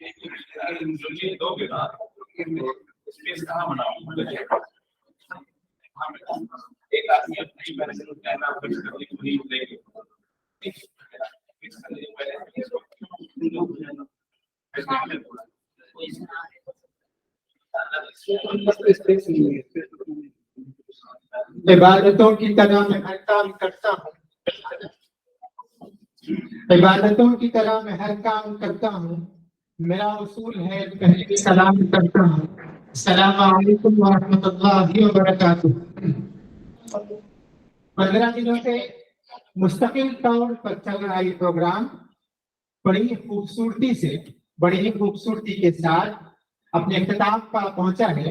मुझे दोगे ना स्पेस कहाँ बनाऊं? एक आदमी अपनी पैसे कहना कुछ करने को नहीं देंगे। इबादतों की तरह मैं हर काम करता हूँ, इबादतों की तरह मैं हर काम करता हूँ। मेरा उसूल है पहले सलाम करता हूँ, अस्सलामु अलैकुम व रहमतुल्लाहि व बरकातुहू। 15 दिनों से मुस्तकिल तौर पर चल रहा ये प्रोग्राम बड़ी खूबसूरती से, बड़ी ही खूबसूरती के साथ अपने इख्तिताम पर पहुंचा है।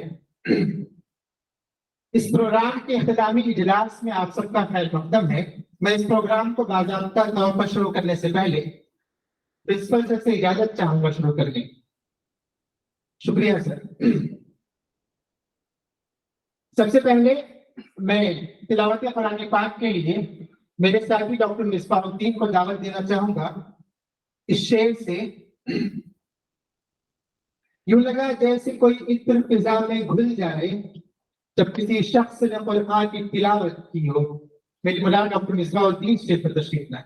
इस प्रोग्राम के इख्तितामी इजलास में आप सबका खैर मकदम है। मैं इस प्रोग्राम को बाकायदा तौर पर शुरू करने से पहले प्रिंसिपल सर से इजाजत चाहूंगा शुरू करने। शुक्रिया सर। सबसे पहले मैं तिलावत कुरान पाक के लिए मेरे साथी डॉक्टर मिसबाहुद्दीन को दावत देना चाहूंगा। इस शेर से यूं लगा जैसे कोई इत्र फिजा में घुल जाए जब किसी शख्स ने कुरान की तिलावत की हो। मेरे मुला डॉक्टर मिसबाहुद्दीन शेर पर तशरीफ लाए।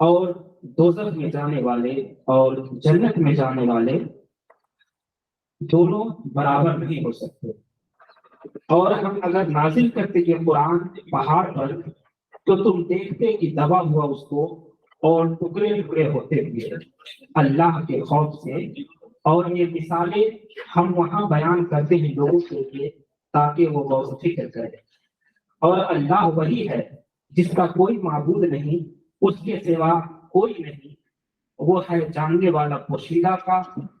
और दोज़ख में जाने वाले और जन्नत में जाने वाले दोनों बराबर नहीं हो सकते। और हम अगर नाजिल करते कि कुरान पहाड़ पर तो तुम देखते कि दबा हुआ उसको और टुकड़े टुकड़े होते हुए अल्लाह के खौफ से। और ये मिसालें हम वहाँ बयान करते हैं लोगों के लिए ताकि वो गौर फिक्र करें। और अल्लाह वही है जिसका कोई माबूद नहीं, उसके सिवा कोई नहीं। वो है जानने वाला पोशीदा का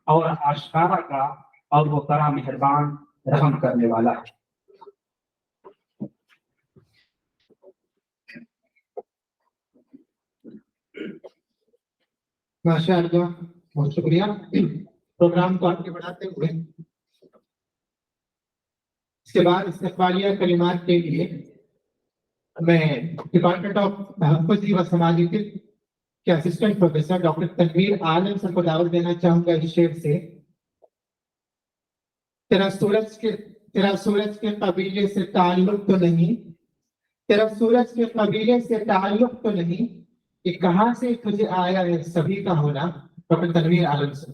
और आशकारा का, और वो बड़ा मेहरबान रहम करने वाला है। माशाअल्लाह, बहुत शुक्रिया। प्रोग्राम को आगे बढ़ाते हुए इसके बाद इस्तक़बालिया कलिमात के लिए मैं डिपार्टमेंट ऑफ तहफ़्फ़ुज़ व समाजी फिक़्ह के असिस्टेंट प्रोफेसर डॉक्टर तनवीर आलम सर को दावत देना चाहूंगा इस शेर से। तेरा सूरज के कबीले से ताल्लुक तो नहीं, तेरा सूरज के कबीले से ताल्लुक तो नहीं, कि कहां से तुझे आया है सभी का होना। डॉक्टर तनवीर आलम सर।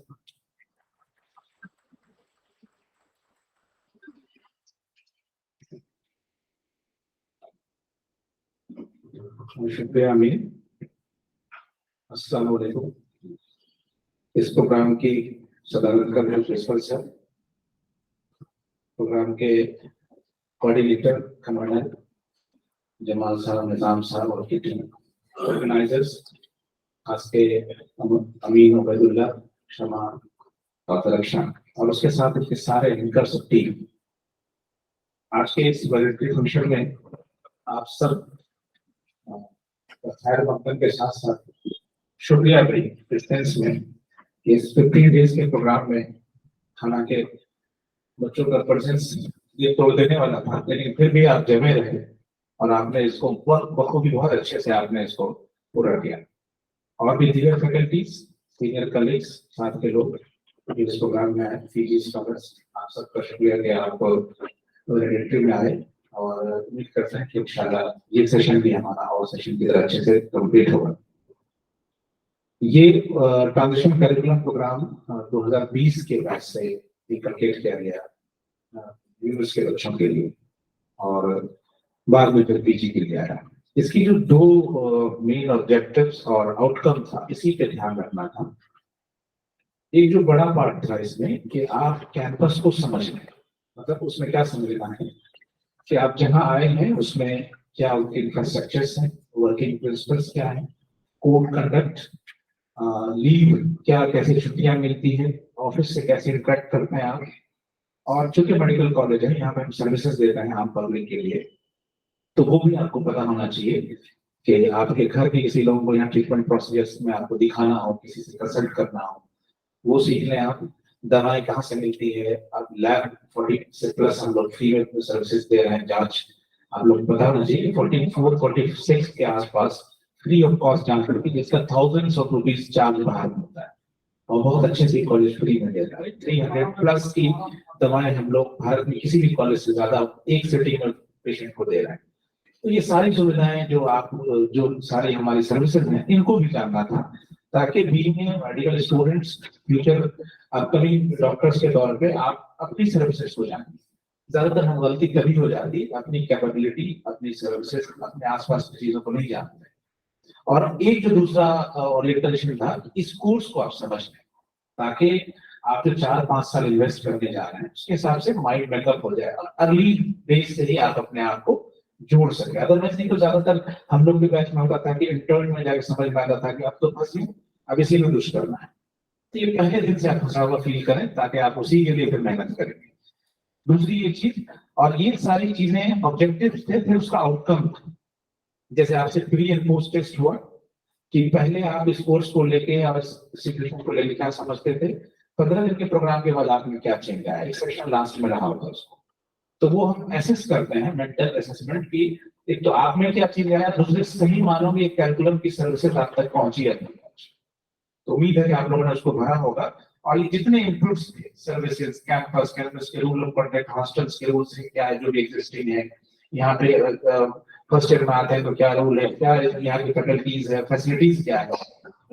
शुक्रिया अमीर। अस्सलाम वालेकुम। इस प्रोग्राम की सदारत कर रहे प्रिंसिपल सर, प्रोग्राम के कोऑर्डिनेटर कमांडर जमाल साहब, निजाम साहब और की टीम, ऑर्गेनाइजर्स खास के अमीन उबैदुल्ला, शमा और रक्षा, और उसके साथ इसके सारे एंकर्स ऑफ टीम। आज के इस वॉलंटरी फंक्शन में आप सब खैर मकदम के साथ साथ शुक्रिया भी डिस्टेंस में इस 15 डेज के प्रोग्राम में, हालांकि बच्चों का प्रेजेंस ये तोड़ देने वाला था, लेकिन फिर भी आप जमे रहे और आपने इसको बखूबी बहुत अच्छे से आपने इसको पूरा किया। और भी दीगर फैकल्टीज, सीनियर कलीग्स, साथ के लोग इस प्रोग्राम में आए, फीजी स्कॉलर्स, आप सबका शुक्रिया कि आप वॉलंटरी में आए, और उम्मीद करते हैं कि इंशाल्लाह ये सेशन भी हमारा और सेशन की तरह अच्छे से कंप्लीट होगा। ये ट्रांजिशन करिकुलम प्रोग्राम 2020 के बैच से कंप्लीट किया गया यूनिवर्सिटी के बच्चों के लिए, और बाद में फिर पीजी के लिए आया। इसकी जो दो मेन ऑब्जेक्टिव्स और आउटकम था, इसी पे ध्यान रखना था। एक जो बड़ा पार्ट था इसमें कि आप कैंपस को समझ लें, मतलब उसमें क्या समझना है कि आप जहां आए हैं उसमें क्या उनके इंफ्रास्ट्रक्चर्स हैं, वर्किंग प्रिंसिपल्स क्या है, कोड कंडक्ट, लीव क्या, कैसे छुट्टियां मिलती है, ऑफिस से कैसे इंटरेक्ट करते हैं आप, और चूंकि मेडिकल कॉलेज है यहाँ पे हम सर्विसेज दे रहे हैं आम पब्लिक के लिए, तो वो भी आपको पता होना चाहिए कि आपके घर के किसी लोगों को यहाँ ट्रीटमेंट प्रोसीजर्स में आपको दिखाना हो, किसी से कंसल्ट करना हो, वो सीख लें आप। दवाएं कहाँ से मिलती है, आप लैब 40 से प्लस हम लोग फ्री में सर्विसेज दे रहे हैं, जांच आप लोग पता होना चाहिए 44-46 के आसपास फ्री ऑफ कॉस्ट जांच होती है, जिसका थाउजेंड्स ऑफ रुपीज चार्ज बाहर होता है, और बहुत अच्छे से कॉलेज फ्री में दे रहा है। 300 प्लस की दवाएं हम लोग भारत में किसी भी कॉलेज से ज्यादा एक सिटी में पेशेंट को दे रहे हैं। तो ये सारी सुविधाएं जो सारी हमारी सर्विसेज हैं, इनको भी जानना था, ताकि being medical students future upcoming doctors के तौर पे आप अपनी सर्विसेज को जानें। ज्यादातर हम गलती कभी हो जाती है, अपनी कैपेबिलिटी, अपनी सर्विसेज, अपने आसपास की चीजों को नहीं जानते। और एक जो दूसरा ओरिएंटेशन था, इस कोर्स को आप समझ लें, ताकि आप जो 4-5 साल इन्वेस्ट करने जा रहे हैं उसके हिसाब से माइंड मेकअप हो जाए, और अर्ली बेस से ही आप अपने आप को जोड़ सके। अदरवाइज नहीं तो ज्यादातर हम लोग भी बैच में होता था कि इंटर्न में जाकर समझ में आता था कि अब तो बस अब इसी में कुछ करना है। तो ये पहले दिन से आप फंसा हुआ फील करें, ताकि आप उसी के लिए फिर मेहनत करेंगे। दूसरी एक चीज, और ये सारी चीजें ऑब्जेक्टिव थे, फिर उसका आउटकम, जैसे आपसे प्री एंड पोस्ट टेस्ट हुआ कि पहले आप इस कोर्स को लेके और सिचुएशन को लेके क्या समझते थे, 15 दिन के प्रोग्राम के बाद आपने क्या चेंज आया, एक सेशन लास्ट में रहा होगा उसको, तो वो हम एसेस करते हैं, मेंटल असेसमेंट की। एक तो आप में क्या चीज आया, दूसरे सही मानो में एक कैरिकुलम की सर्विसेज आप तक पहुंची है। तो उम्मीद है कि आप लोगों ने उसको भरा होगा, और ये जितने इनपुट्स थे, सर्विसेज, कैंपस के रूल ऑफ कंडक्ट, हॉस्टल्स के रूल्स क्या है जो भी एग्जिस्टिंग है, यहाँ पे फर्स्ट ईयर में आते हैं तो क्या रूल है, क्या यहाँ की फैकल्टीज है, फैसिलिटीज क्या है,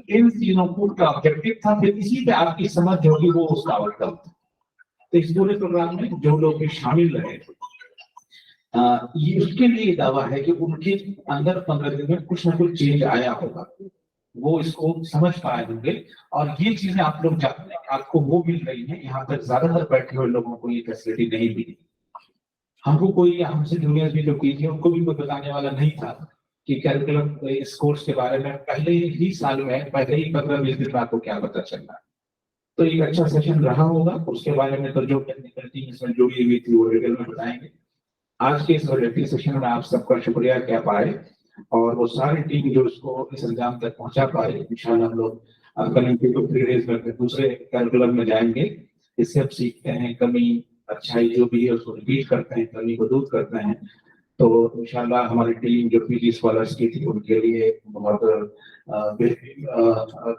इन तीनों का ऑब्जेक्टिव था, फिर इसी पे आपकी समझ होगी वो उसका आउटकम था। तो इस पूरे प्रोग्राम में जो लोग भी शामिल रहे, ये उसके लिए दावा है कि उनके अंदर 15 दिन में कुछ ना कुछ चेंज आया होगा, वो इसको समझ पाए होंगे, और ये चीजें आप लोग जानते हैं आपको वो मिल रही है। यहाँ पर ज्यादातर बैठे हुए लोगों को ये फैसिलिटी नहीं मिली। हमको कोई, हमसे जूनियर भी जो की थी उनको भी कोई बताने वाला नहीं था कि कैरिकुलम इस कोर्स के बारे में पहले ही साल में, पहले ही 15-20 दिन में आपको क्या पता चल रहा है। तो एक अच्छा सेशन रहा होगा, उसके बारे में तो जो टेक्निकल टीम इसमें जुड़ी हुई थी वो डिटेल में बताएंगे। आज के इस वॉलंटरी सेशन में आप सबका शुक्रिया कह पाए, और वो सारी टीम जो इसको इस अंजाम तक पहुंचा पाए। इंशाल्लाह हम लोग अपकमिंग 3 डेज में दूसरे कैरिकुलम में जाएंगे, इससे हम सीखते हैं, कमी अच्छाई जो भी है उसको रिपीट करते हैं, कमी को दूर करते हैं। तो इंशाल्लाह हमारी टीम जो पीजी स्कॉलर्स की थी उनके लिए बहुत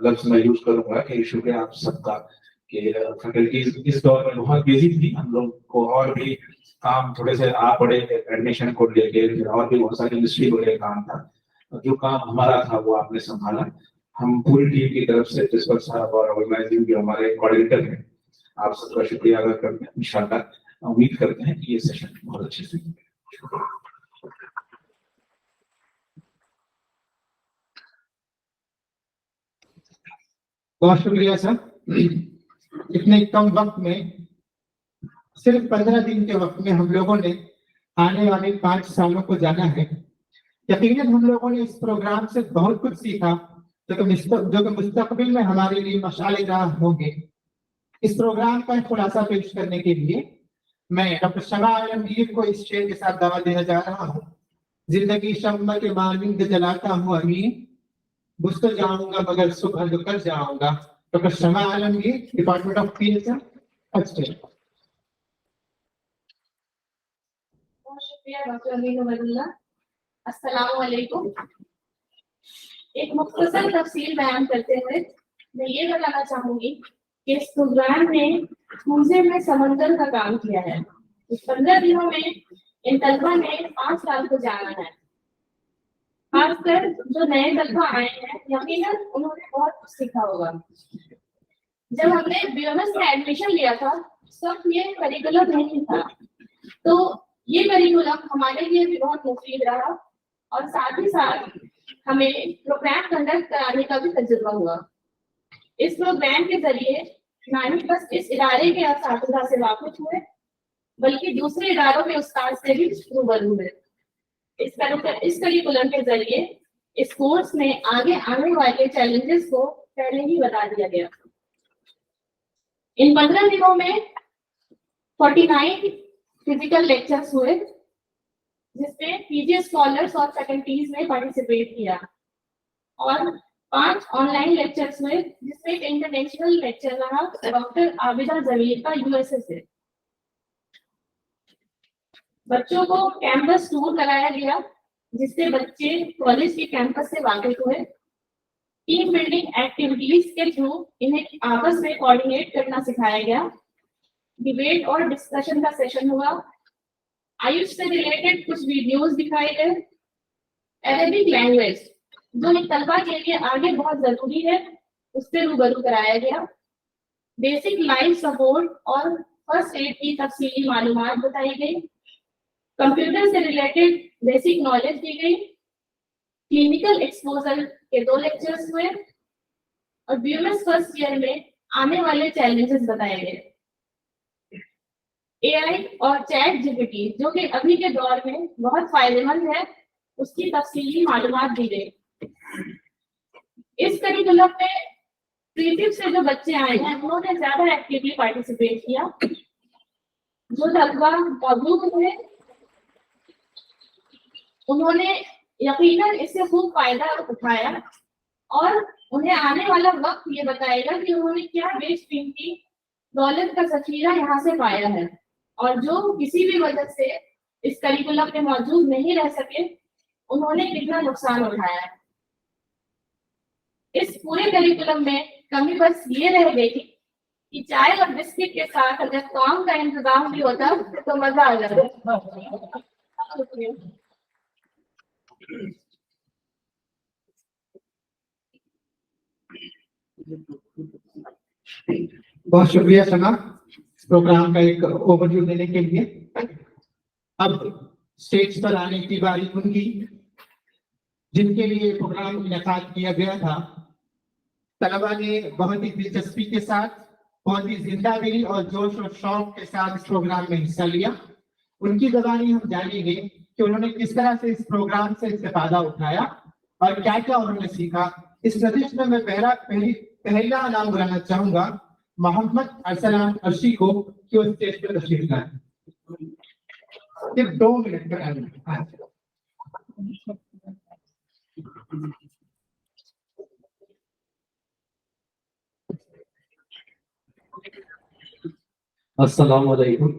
लफ्ज मैं यूज करूंगा कि शुक्रिया आप सबका कि फैकल्टीज इस दौर में बहुत बिजी थी। हम लोग को और भी काम थोड़े से आ पड़े एडमिशन को लेके, फिर और भी बहुत सारी इंडस्ट्री को लेकर काम था, जो काम हमारा था वो आपने संभाला। हम पूरी टीम की तरफ से प्रिंसिपल साहब और ऑर्गेनाइजिंग जो हमारे कोऑर्डिनेटर हैं, आप सबका शुक्रिया अदा करते हैं। इंशाल्लाह उम्मीद करते हैं कि ये सेशन बहुत अच्छे से बहुत शुक्रिया सर। इतने कम वक्त में, सिर्फ 15 दिन के वक्त में हम लोगों ने आने वाले 5 सालों को जाना है। यकीनन हम लोगों ने इस प्रोग्राम से बहुत कुछ सीखा जो कि मुस्तकबिल में हमारे लिए मशाले राह होंगे। इस प्रोग्राम का एक खुलासा पेश करने के लिए मैं डॉक्टर शमा आलमगीर को इस शेर के साथ दावा देना चाह रहा हूँ। जिंदगी शम्मा के मानिंद जलाता हूँ अमीन, बुझ तो जाऊंगा मगर सुबह जो कर जाऊंगा। Doctor Shama Alamgir, department of PHM, अच्छा। बहुत शुक्रिया डॉक्टर अमीन उमरुल्लाह। अस्सलाम वालेकुम। एक मुख्तसर तफसील बयान करते हुए मैं ये बताना चाहूंगी कि इस प्रोग्राम ने मूजे में समंदर का काम किया है। इस 15 दिनों में इन तलबा ने 5 साल को जाना है। खासकर जो नए तलबा आए हैं, यकीनन उन्होंने बहुत कुछ सीखा होगा। जब हमने बीएमएस में एडमिशन लिया था, सब ये करिकुलम नहीं था, तो ये करिकुलम हमारे लिए भी बहुत मुफीद रहा और साथ ही साथ हमें प्रोग्राम कंडक्ट कराने का भी तजुर्बा हुआ। इस प्रोग्राम के जरिए ना ही बस इस इदारे के असातिज़ा से वाकिफ हुए, बल्कि दूसरे इदारों में उस्ताद से भी रूबरू हुए। इस करिकुलम के जरिए इस कोर्स में आगे आने वाले चैलेंजेस को पहले ही बता दिया गया। इन 15 दिनों में 49 फिजिकल लेक्चर्स हुए, जिसमें पीजी स्कॉलर्स और फैकल्टीज ने पार्टिसिपेट किया, और 5 ऑनलाइन लेक्चर्स हुए, जिसमें एक इंटरनेशनल लेक्चर रहा डॉक्टर आबिदा जमीर का यूएसए से। बच्चों को कैंपस टूर कराया गया, जिससे बच्चे कॉलेज के कैंपस से वाकिफ हुए। टीम बिल्डिंग एक्टिविटीज के थ्रू इन्हें आपस में कोऑर्डिनेट करना सिखाया गया। डिबेट और डिस्कशन का सेशन हुआ। आयुष से रिलेटेड कुछ वीडियोस दिखाए गए। अरेबिक लैंग्वेज जो इन तलबा के लिए आगे बहुत जरूरी है, उससे रूबरू कराया गया। बेसिक लाइफ सपोर्ट और फर्स्ट एड की तफसीली मालूमात बताई गई। कंप्यूटर से रिलेटेड बेसिक नॉलेज दी गई। क्लिनिकल एक्सपोजर के 2 लेक्चर्स हुए और बीएमएस फर्स्ट ईयर में आने वाले चैलेंजेस बताए गए। एआई और चैट जीपीटी जो कि अभी के दौर में बहुत फायदेमंद है, उसकी तफसीली मालूमात दी गई। इस करिकुलम में प्रीटिव से जो बच्चे आए हैं, उन्होंने ज्यादा एक्टिवली पार्टिसिपेट किया। जो तलबा मौजूद हुए, उन्होंने यकीनन इससे खूब फायदा उठाया और उन्हें आने वाला वक्त ये बताएगा कि उन्होंने क्या बेशकीमती दौलत का जखीरा यहाँ से पाया है, और जो किसी भी वजह से इस करिकुलम में मौजूद नहीं रह सके, उन्होंने कितना नुकसान उठाया है। इस पूरे करिकुलम में कमी बस ये रह गई कि चाय और बिस्किट के साथ अगर काम का इंतजाम भी होता तो मजा आ जाता। बहुत शुक्रिया शमा इस प्रोग्राम का एक ओवरव्यू देने के लिए। अब स्टेज पर आने की बारी उनकी जिनके लिए प्रोग्राम इनेकाद किया गया था। तलबा ने बहुत ही दिलचस्पी के साथ, बहुत ही जिंदादिली और जोश और शौक के साथ इस प्रोग्राम में हिस्सा लिया। उनकी ज़बानी हम जानेंगे कि उन्होंने किस तरह से इस प्रोग्राम से इस्तेफादा उठाया और क्या क्या उन्होंने सीखा। इस नजिश में मैं पहला नाम बुलाना चाहूंगा मोहम्मद अरसलान अर्शी को कि वो स्टेज पर तशरीफ लाएं। सिर्फ 2 मिनट का टाइम है। अस्सलाम वालेकुम।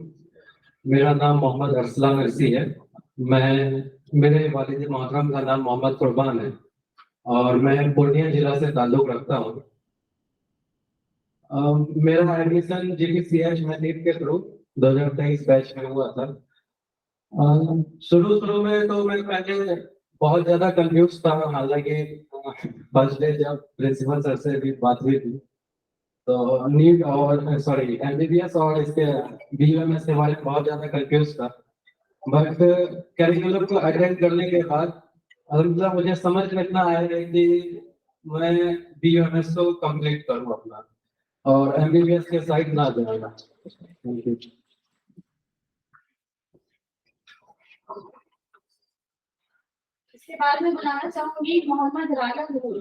मेरा नाम मोहम्मद अरसलान अर्सी है। मेरे वालिद मोहतरम का नाम मोहम्मद कुर्बान है और मैं पूर्णिया जिला से ताल्लुक रखता हूँ। मेरा एडमिशन जीपीसीएच मैट्रिक के थ्रू 2023 बैच में हुआ था। शुरू में तो मैं पहले बहुत ज्यादा कंफ्यूज था, हालांकि फर्स्ट डे जब प्रिंसिपल सर से भी बात हुई थी तो नीट और एमबीबीएस और इसके बीयूएमएस के बारे में बहुत ज्यादा कंफ्यूज था। बट करिकुलम को अटेंड करने के बाद अल्हम्दुलिल्लाह मुझे समझ में इतना आया है कि मैं बीयूएमएस को कंप्लीट करूँ अपना और एमबीबीएस के साइड ना जाऊंगा। इसके बाद में बुलाना चाहूंगी मोहम्मद राजा नूर।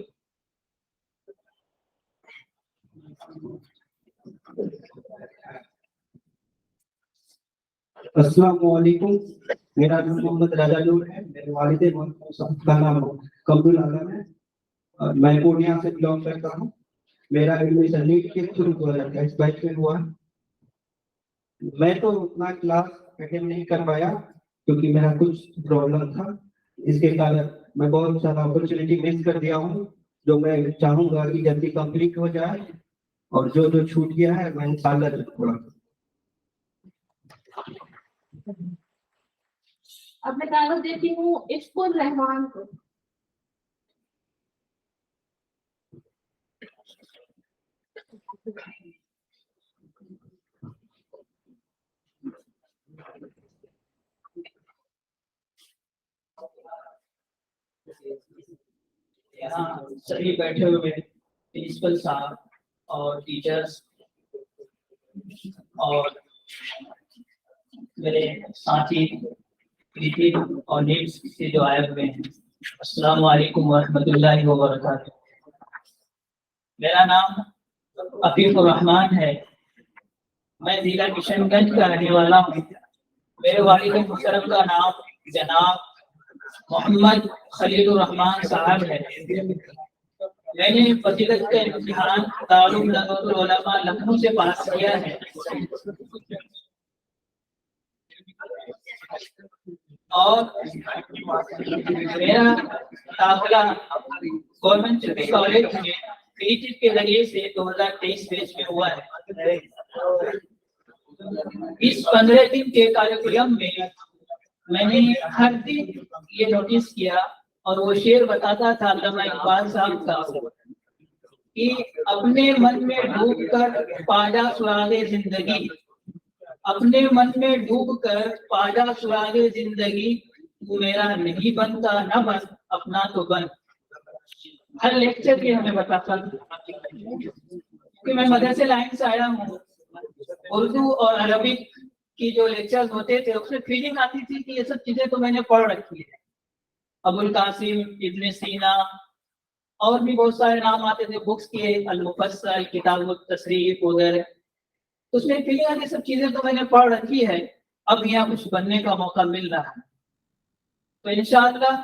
अस्सलाम वालेकुम। मेरा नाम मोहम्मद राजा नूर है। मेरे वालिद मोहम्मद का नाम कबूल आलम है और मैं पूर्णिया से बिलोंग करता हूँ। मेरा एडमिशन नीट के थ्रू 2023 बैच में हुआ। मैं तो उतना क्लास अटेंड नहीं कर पाया क्योंकि मेरा कुछ प्रॉब्लम था। इसके कारण मैं बहुत सारा अपॉर्चुनिटी मिस कर दिया हूँ, जो मैं चाहूंगा कि जल्दी कंप्लीट हो जाए और जो जो छूट गया है मैं इंशाल्लाह करूंगा। अब मैं दावत देती हूँ इश्कुर रहमान को। यहाँ सभी बैठे हुए प्रिंसिपल साहब और टीचर्स और मेरे साथी प्रीति और नीड्स से जो आए हुए हैं, अस्सलाम वालेकुम वरहमतुल्लाहि व बरकातुहू। मेरा नाम अफीफुर रहमान है। मैं जिला किशनगंज का रहने वाला हूँ। मेरे वालिद मुहतरम का नाम जनाब मोहम्मद खलीलुर रहमान साहब है। मैंने फजीलत का इम्तिहान दारुल नज़रुल उलमा लखनऊ से पास किया है और मेरा दाखिला गवर्नमेंट सिटी कॉलेज में पीजी के जरिए से 2023 बैच में हुआ है। इस 15 दिन के कार्यक्रम में मैंने हर दिन ये नोटिस किया और वो शेर बताता था अल्लामा इकबाल साहब का कि अपने मन में डूब कर पाजा सुरागे जिंदगी, अपने मन में डूब कर पाजा सुरागे जिंदगी, तू मेरा नहीं बनता न बन अपना तो बन। हर लेक्चर भी हमें बताता कि मैं मदरसे लाइन से आया हूँ। उर्दू और अरबिक की जो लेक्चर्स होते थे उसमें फीलिंग आती थी कि ये सब चीजें तो मैंने पढ़ रखी है। अबुल कासिम, इब्न सीना और भी बहुत सारे नाम आते थे बुक्स के, अल मुफस्सल, किताबुत तसरीफ वगैरह। उसमें फीलिंग आती सब चीजें तो मैंने पढ़ रखी है, अब यहाँ कुछ बनने का मौका मिल रहा है। तो इंशाअल्लाह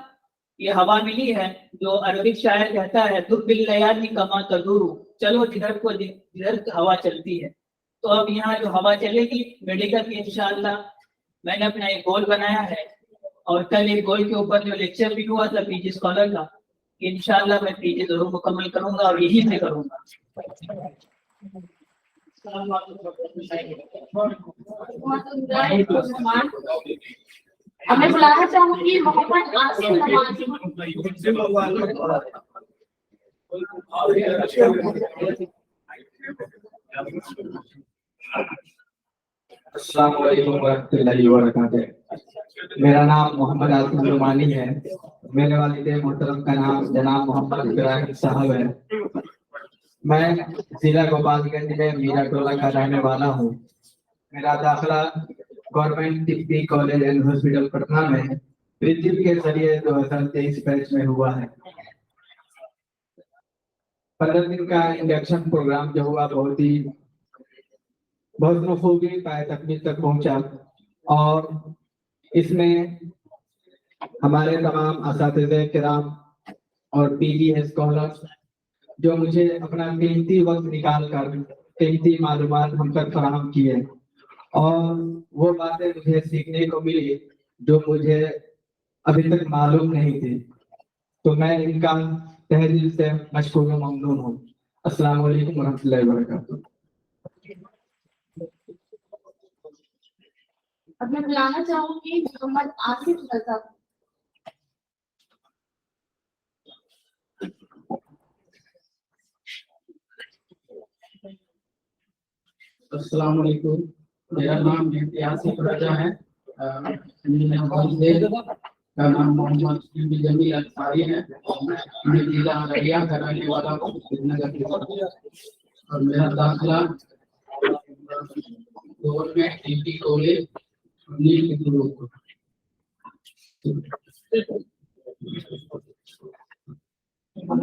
ये हवा मिली है जो अरबिक शायर कहता है दुर्बिल लयाली कमा तदूरु, चलो जिधर को जिधर हवा चलती है। तो अब यहाँ जो हवा चलेगी मेडिकल की इंशाअल्लाह मैंने अपना एक गोल बनाया है और कल एक गोल के ऊपर जो लेक्चर भी हुआ था पीजी स्कॉलर का, इंशाअल्लाह मैं पीजी जरूर मुकम्मल करूंगा और यही से करूंगा। अब मैं बुलाना चाहूंगी मोहम्मद आसिफ नवाजी। अस्सलाम वालेकुम वरहमतुल्लाहि वबरकातुहू। मेरा नाम मोहम्मद आसिफ नुमानी है। मेरे वालिद मोहतरम का नाम जनाब मोहम्मद इब्राहिम साहब है। मैं जिला गोपालगंज में मीरा टोला का रहने वाला हूँ। मेरा दाखिला government Tibbi college and hospital Patna में पृथ्वी के जरिए 2023 बैच में हुआ है। 15 दिन का इंडक्शन प्रोग्राम जो हुआ बहुत बखूबी पाए तकमील तक पहुंचा और इसमें हमारे तमाम असातिज़े किराम और पीजी स्कॉलर्स जो मुझे अपना कीमती वक्त निकाल कर कीमती मालूमात हम तक फराहम किए और वो बातें मुझे सीखने को मिली जो मुझे अभी तक मालूम नहीं थी। तो मैं इनका तहे दिल से मशकूर व ममनून हूँ। अस्सलाम वालेकुम वरहमतुल्लाहि वबरकातुहू। अब मैं बुलाना चाहूंगी मोहम्मद आसिफ रजा। अस्सलाम वालेकुम। मेरा नाम आसिफ रजा है। मेरा का नाम मोहम्मद जमील अंसारी है। मैं जिला अररिया का रहने वाला हूँ और मेरा दाखिला गवर्नमेंट डिग्री कॉलेज नीट के थ्रू। मैं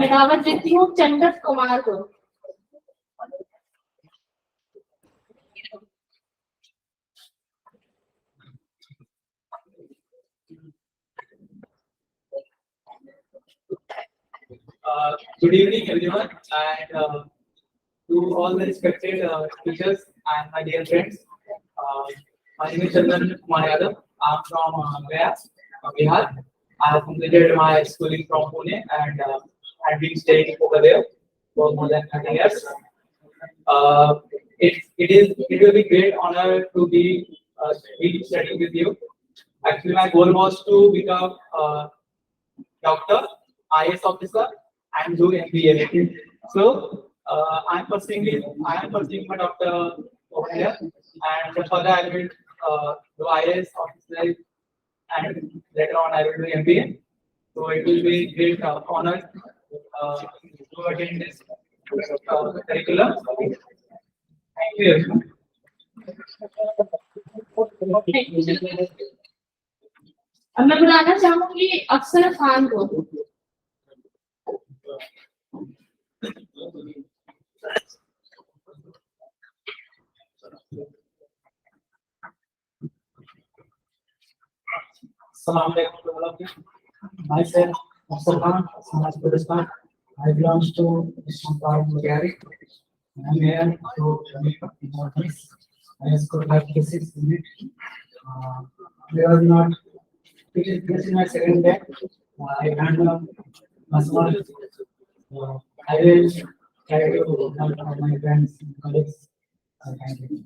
दावत देती हूँ चंदत कुमार को। Good evening, everyone, and to all the respected teachers and my dear friends. My name is Chandan Kumar Yadav. I'm from Gaya, Bihar. I have completed my schooling from Pune and I've been staying over there for more than 30 years. It will be great honor to be studying with you. Actually, my goal was to become a doctor, IAS officer, and do MBA. So I am pursuing my doctor over here, and further I will do IAS officer, and later on I will do MBA. So it will be great honor to attend this curriculum. Thank you. अब मैं बुलाना चाहूंगी अफसर खान को। Assalamu alaikum to all of you. Myself, Afsar Khan, Samaj Pakistan. I belong to Islam Mujahid. I am here to make more this. I scored like cases in it. We are not. This is my second day. I handle my small. I will try to help all my friends and colleagues. Thank you.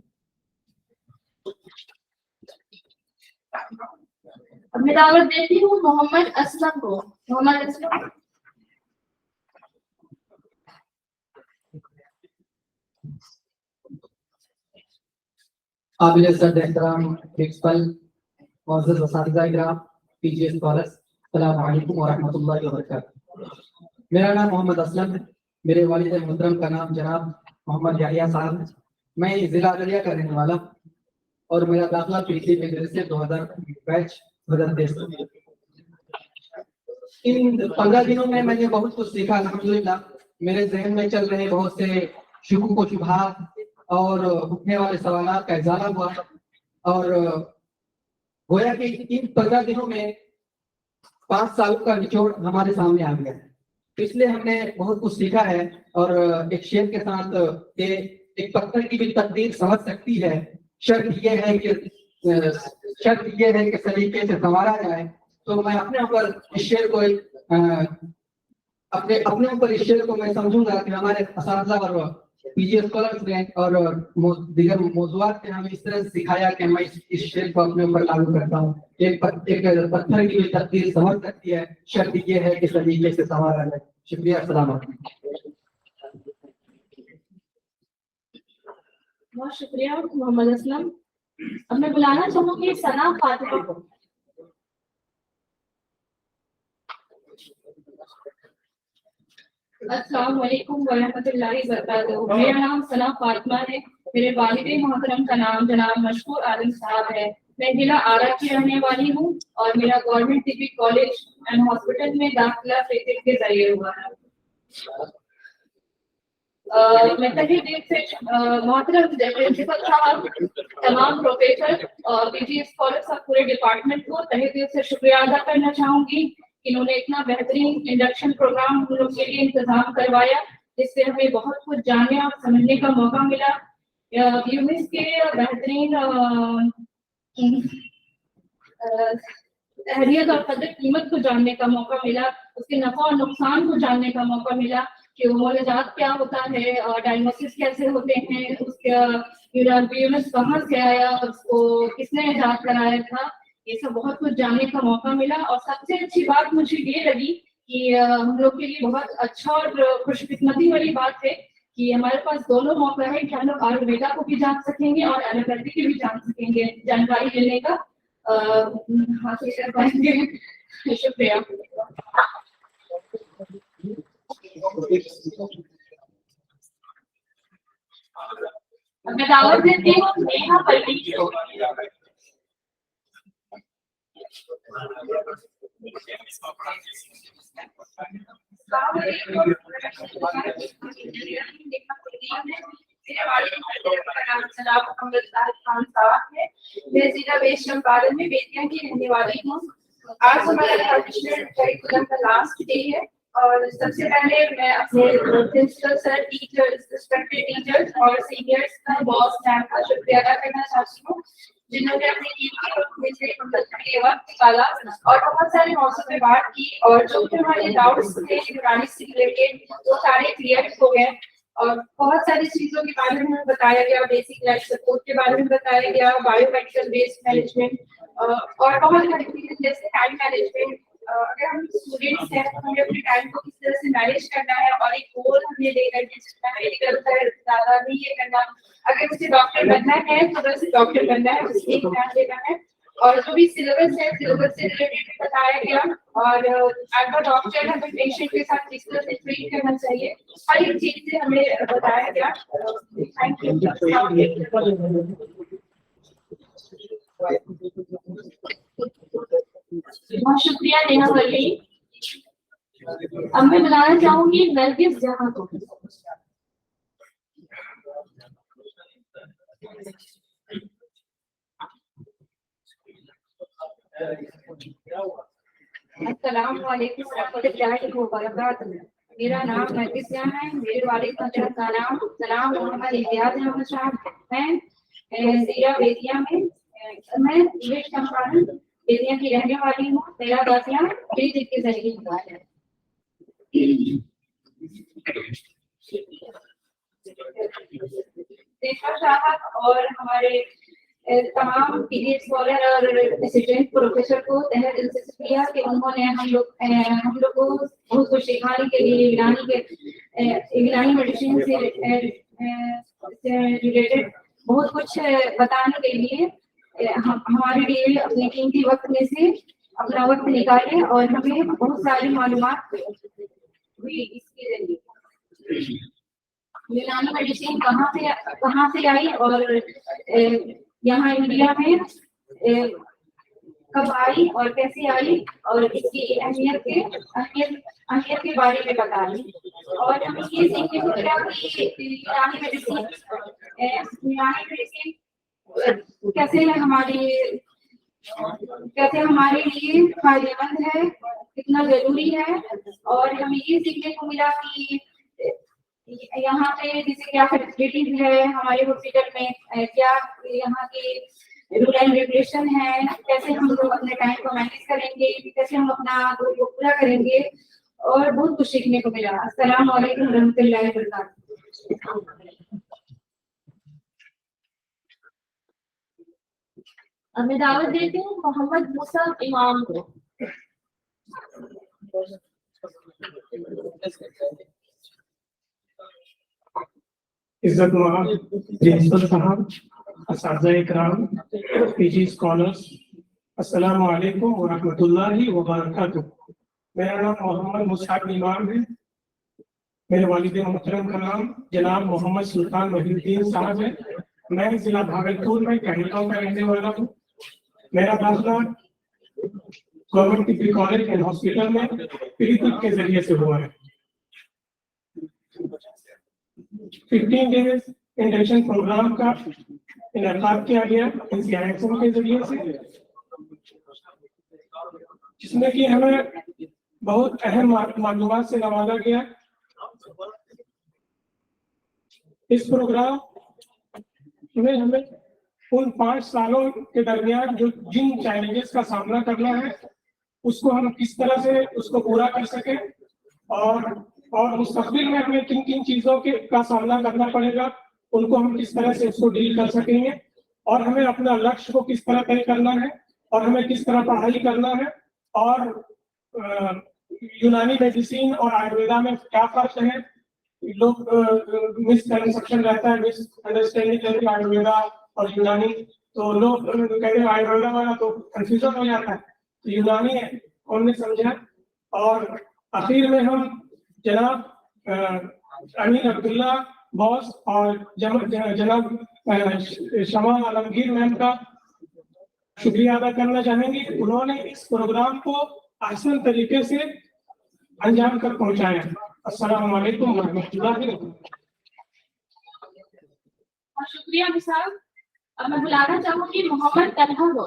अब मैं दावत देती हूँ मोहम्मद असलम को। मोहम्मद असलम। काबिल सद एहतराम principal, मुअज़्ज़ज़ असातिज़ा इकराम, PG scholars, अस्सलामु अलैकुम व रहमतुल्लाहि व बरकातहू। मेरा नाम मोहम्मद असलम है। मेरे वालिद मोहतरम का नाम जनाब मोहम्मद याहिया साहब है। मैं जिला अररिया का रहने वाला और मेरा दाखिला पीजी मदरसे 2000 बैच 2023। इन 15 दिनों में मैंने बहुत कुछ सीखा अल्हम्दुलिल्लाह। मेरे ज़हन में चल रहे बहुत से शुकूक व शुबहात और उठने वाले सवालात का इजाला हुआ और गोया कि इन 15 दिनों में 5 सालों का निचोड़ हमारे सामने आ गया है। इसलिए हमने बहुत कुछ सीखा है और एक शेर के साथ एक पत्थर की भी तकदीर समझ सकती है, शर्त यह है कि सलीके से संवारा जाए। तो मैं अपने ऊपर इस शेर को अपने ऊपर इस शेर को मैं समझूंगा कि हमारे असातिज़ा और पीजी स्कॉलर्स ने और दीगर मौज़ूआत ने हमें इस तरह सिखाया कि मैं इस शेर को अपने ऊपर लागू करता हूँ। एक पत्थर की भी तकदीर समझ सकती है, शर्त ये है कि सलीके से संवारा जाए। शुक्रिया, अस्सलाम वालेकुम। बहुत शुक्रिया मोहम्मद असलम। अब मैं बुलाना चाहूंगी सना फातिमा को। अस्सलाम वालेकुम व रहमतुल्लाहि व बरकातहू। मेरा नाम सना फातिमा है। मेरे वालिद मोहतरम का नाम जनाब मशकूर आलम साहब है। मैं जिला आरा की रहने वाली हूँ और मेरा government degree college and hospital में दाखिला फेसिल के जरिए हुआ है। मैं तहे दिल से मोहतरम प्रिंसिपल साहब, तमाम प्रोफेसर और पीजी स्कॉलर्स और पूरे डिपार्टमेंट को तहे दिल से शुक्रिया अदा करना चाहूंगी। इन्होंने इतना बेहतरीन इंडक्शन प्रोग्राम हम लोग के लिए इंतजाम करवाया, जिससे हमें बहुत कुछ जानने और समझने का मौका मिला। यूनिस के बेहतरीन अहलियत और कदर कीमत को जानने का मौका मिला, उसके नफा और नुकसान को जानने का मौका मिला कि मोलजात क्या होता है और डायग्नोसिस कैसे होते हैं, उसका यूनिस कहाँ से आया, उसको किसने इजाद कराया था। ये सब बहुत कुछ जानने का मौका मिला और सबसे अच्छी बात मुझे ये लगी कि हम लोग के लिए बहुत अच्छा और खुशकिस्मती वाली बात है कि हमारे पास दोनों मौका है कि हम लोग आयुर्वेदा को भी जान सकेंगे और एलोपैथी की भी जान सकेंगे, जानकारी लेने का हासिल कर पाएंगे। शुक्रिया। मैं दावत देती हूँ नेहा पल्ली को। मैं जिला वेस्ट चंपारण में बेतिया की रहने वाली हूँ। आज हमारा ट्रेडिशनल करिकुलम का लास्ट डे है और सबसे पहले मैं अपने principal sir, teachers, respected teachers और सीनियर्स का, बॉस मैम का शुक्रिया अदा करना चाहती हूँ, जिन्होंने अपनी टीम के वक्त निकाला और बहुत सारे मौसम में बात की और जो भी हमारे डाउट्स थे यूनानी से रिलेटेड वो सारे क्लियर हो गए और बहुत सारी चीजों के बारे में बताया गया, बेसिक लाइफ सपोर्ट के बारे में बताया गया, बायोमेडिकल वेस्ट मैनेजमेंट और बहुत सारी चीजें जैसे टाइम मैनेजमेंट। अगर हम स्टूडेंट्स हैं तो हमें अपने टाइम को किस तरह से मैनेज करना है और एक गोल हमें लेकर के चलना है, इधर-उधर ज्यादा नहीं ये करना। अगर मुझे डॉक्टर बनना है तो बस डॉक्टर बनना है, उसके ध्यान देना है और जो भी सिलेबस है सिलेबस से रिलेटेड बताया गया और एज अ डॉक्टर हमें पेशेंट के साथ किस तरह से ट्रीट करना चाहिए, हर एक चीज से हमें बताया गया। Thank you. बहुत शुक्रिया नेहा वल्ली। अब मैं बुलाना चाहूंगी नरगिस जहां को। अस्सलाम वालेकुम रहमतुल्लाहि व बरकातहू। मेरा नाम नरगिस जहां है। मेरे वालिद का नाम सलाम मोहम्मद इम्तियाज अहमद साहब हैं। जिला बेतिया में मैं वेस्ट चंपारण बेतिया की रहने वाली हूँ। मेरा दाखिला प्री के जरिए हुआ है। देखा साहब और हमारे तमाम पीरियड स्कॉलर और असिस्टेंट प्रोफेसर को तहे दिल से शुक्रिया कि उन्होंने हम लोग को बहुत कुछ सिखाने के लिए यूनानी मेडिसिन से रिलेटेड बहुत कुछ बताने के लिए हमारे लिए अपने कीमती वक्त में से अपना वक्त निकाले और हमें बहुत सारी मालूमात हुई इसके जरिए। यूनानी मेडिसिन कहाँ से आई और यहाँ इंडिया में कब आई और कैसे आई और इसकी अहमियत के बारे में बताई और हमें ये सीखने को मिला कि यूनानी मेडिसिन कैसे हमारे लिए फायदेमंद है, कितना जरूरी है और हमें ये सीखने को मिला कि यहाँ पे जैसे क्या फैसिलिटीज है हमारे हॉस्पिटल में, क्या यहाँ के रूल एंड रेगुलेशन है, कैसे हम लोग अपने टाइम को मैनेज करेंगे, कैसे हम अपना गोल को पूरा करेंगे और बहुत कुछ सीखने को मिला। अस्सलाम वालेकुम रहमतुल्लाहि व बरकातहू। अब मैं दावत देती हूँ मोहम्मद मूसा इमाम को। इज्जत प्रिंसिपल साहब, असातिज़ा इकराम, पीजी स्कॉलर्स, अस्सलाम वालेकुम व रहमतुल्लाहि व बरकातहू। मेरा नाम मोहम्मद मूसा इमाम है। मेरे वालिद मोहतरम का नाम जनाब मोहम्मद सुल्तान मोहिउद्दीन साहब है। मैं जिला भागलपुर में कहलगांव का रहने वाला हूँ। मेरा दाखिला government degree college and hospital में प्री-तक के जरिए से हुआ है। 15 डेज इंडक्शन प्रोग्राम का इनेकाद किया गया इंसियाएक्शन के जरिए से, जिसमें कि हमें बहुत अहम मालूमात से नवाजा गया। इस प्रोग्राम में हमें उन 5 सालों के दरमियान जो जिन चैलेंजेस का सामना करना है उसको हम किस तरह से उसको पूरा कर सके और मुस्तकबिल में हमें किन किन चीजों का सामना करना पड़ेगा, उनको हम किस तरह से उसको डील कर सकेंगे और हमें अपना लक्ष्य को किस तरह तय करना है और हमें किस तरह पढ़ाई करना है और यूनानी मेडिसिन और आयुर्वेदा में क्या फर्क है। लोग मिसकंसेप्शन रहता है, मिसअंडरस्टैंडिंग रहती है आयुर्वेदा और यूनानी, तो लोग कहते हैं आयुर्वेदा वाला तो कंफ्यूजन हो जाता है, तो यूनानी है कौन ने समझा। और आखिर में हम जनाब अमीन अब्दुल्ला बॉस और जनाब शमा आलमगीर मैम का शुक्रिया अदा करना चाहेंगे, उन्होंने इस प्रोग्राम को आसान तरीके से अंजाम तक पहुंचाया। अस्सलाम वालेकुम रहमतुल्लाहि व बरकातहू। और शुक्रिया निसार। अब मैं बुलाना चाहूंगी मोहम्मद तलहा को।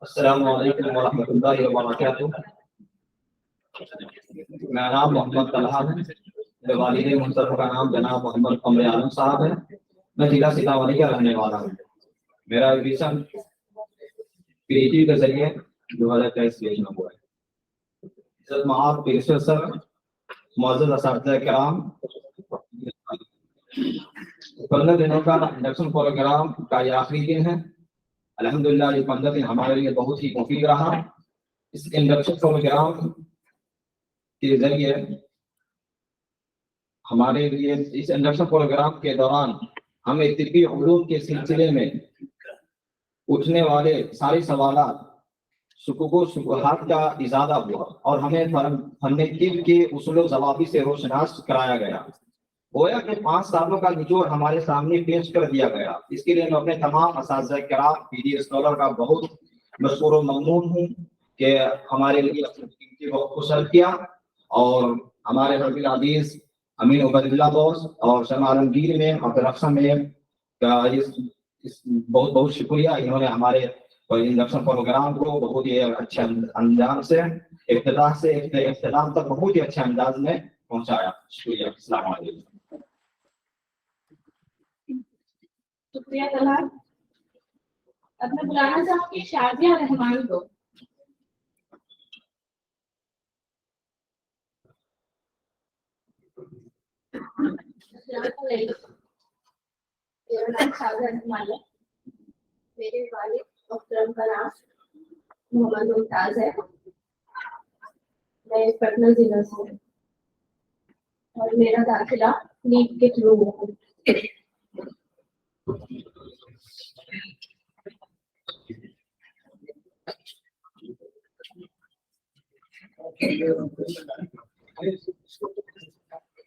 अस्सलामु अलैकुम व रहमतुल्लाहि व बरकातहू। मेरा नाम मोहम्मद तलहा है। मेरे वालिद मुस्तफा का नाम जनाब मोहम्मद कमर आलम साहब है। मैं जिला सीतामढ़ी का रहने वाला हूँ। मेरा एडमिशन पीएचडी के जरिए 2023 बैच में हुआ है। इज्जत माब प्रोफेसर मौजूद असातिज़ा किराम, 15 दिनों का इंडक्शन प्रोग्राम का ये आखिरी दिन है। अल्हम्दुलिल्लाह ये 15 दिन हमारे लिए बहुत ही मुफीद रहा। इस इंडक्शन प्रोग्राम के जरिए हमारे लिए इस इंडक्शन प्रोग्राम के दौरान हमें तिब्बी उलूम के सिलसिले में उठने वाले सारे सवालात शुबहात का इजादा हुआ और हमें फन्ने तिब के उसूल जवाबी से रोशनास कराया गया। गोया के 5 सालों का निचोड़ हमारे सामने पेश कर दिया गया। इसके लिए मैं अपने तमाम असातिज़ा किराम, पीडी स्कॉलर का बहुत मशकूर ममनून हूँ कि हमारे लिए अपनी वक्त गुज़र किया। और हमारे रबील अजीज अमीन उबैदुल्लाह बॉस और शमा आलमगीर में और रक्षा में का इस बहुत बहुत शुक्रिया। इन्होंने हमारे इंडक्शन प्रोग्राम को बहुत ही अच्छे अंजाम से इब्तिदा से इख्तिताम तक बहुत ही अच्छे अंदाज में पहुंचाया। शुक्रिया। अस्सलाम वालेकुम। शुक्रिया तलहा। अब मैं बुलाना चाहूंगी शाजिया रहमान को। मेरा नाम शाजिया रहमान है। मेरे वालिद मोहतरम का नाम मोहम्मद मुमताज है। मैं पटना जिला से हूँ और मेरा दाखिला नीट के थ्रू हुआ।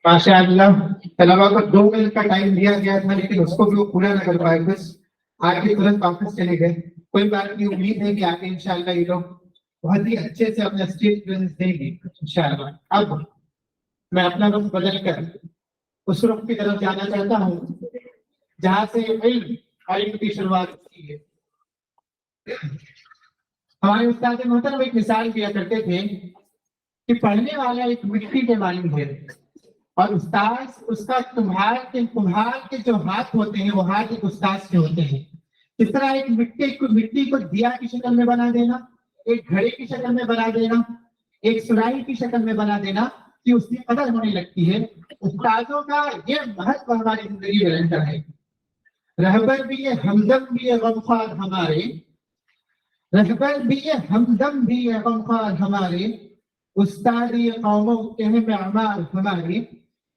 माशाअल्लाह तलबा को 2 मिनट का टाइम दिया गया था, लेकिन उसको भी वो पूरा न कर पाए, बस आगे तुरंत वापस चले गए। कोई बात नहीं, उम्मीद है कि आगे इंशाल्लाह ये लोग बहुत ही अच्छे से अपना स्टेज प्रेजेंस देंगे इंशाल्लाह। अब मैं अपना रुख बदल कर उस रुख की तरफ जाना चाहता हूँ जहाँ से इल्म की शुरुआत की है। हमारे उस्ताद मोहतरम एक मिसाल दिया करते थे कि पढ़ने वाला एक मिट्टी के मालिक है और उस्ताद उसका कुम्हार के जो हाथ होते हैं वो हाथ एक उस्ताद के होते हैं। इस तरह एक मिट्टी को दिया की शक्ल में बना देना, एक घड़े की शक्ल में बना देना, एक सुराही की शक्ल में बना देना कि उसकी कदर होने लगती है। उस्तादों का ये महत्व हमारी जिंदगी में रहता है। रहबर भी है, हमदम भी है, गमख्वार हमारे, रहबर भी है, हमदम भी है, गमख्वार हमारे, उस्ताद ये कौमों के हैं मेअमार हमारे।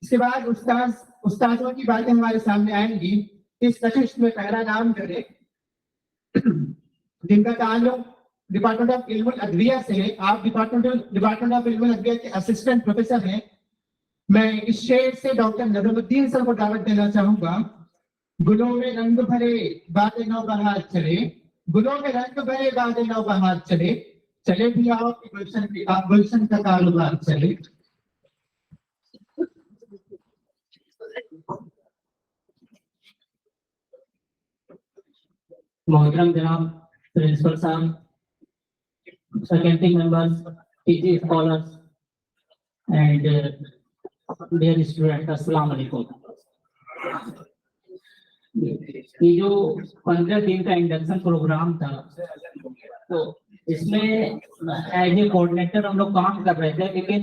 इसके बाद उस्तादों की बातें हमारे सामने आएंगी। इस नशिश में पहला नाम करे जिनका ताल्लुक डिपार्टमेंट ऑफ इल्मुल अदविया से है। आप डिपार्टमेंट ऑफ इल्मुल अदविया के असिस्टेंट प्रोफेसर हैं। मैं इस शेर से डॉक्टर नजमुद्दीन सर को दावत देना चाहूंगा। गुलों में रंग भरे बातें नौ बहार चले, गुलों में रंग भरे बातें नौ बहार चले, चले भी आओ कि गुलशन का कारोबार चले। मोहतरम जनाब प्रिंसिपल साहब, faculty members, PG scholars and dear student, अस्सलाम वालेकुम। ये जो 15 दिन का इंडक्शन प्रोग्राम था, तो इसमें एज ए कोऑर्डिनेटर हम लोग काम कर रहे थे, लेकिन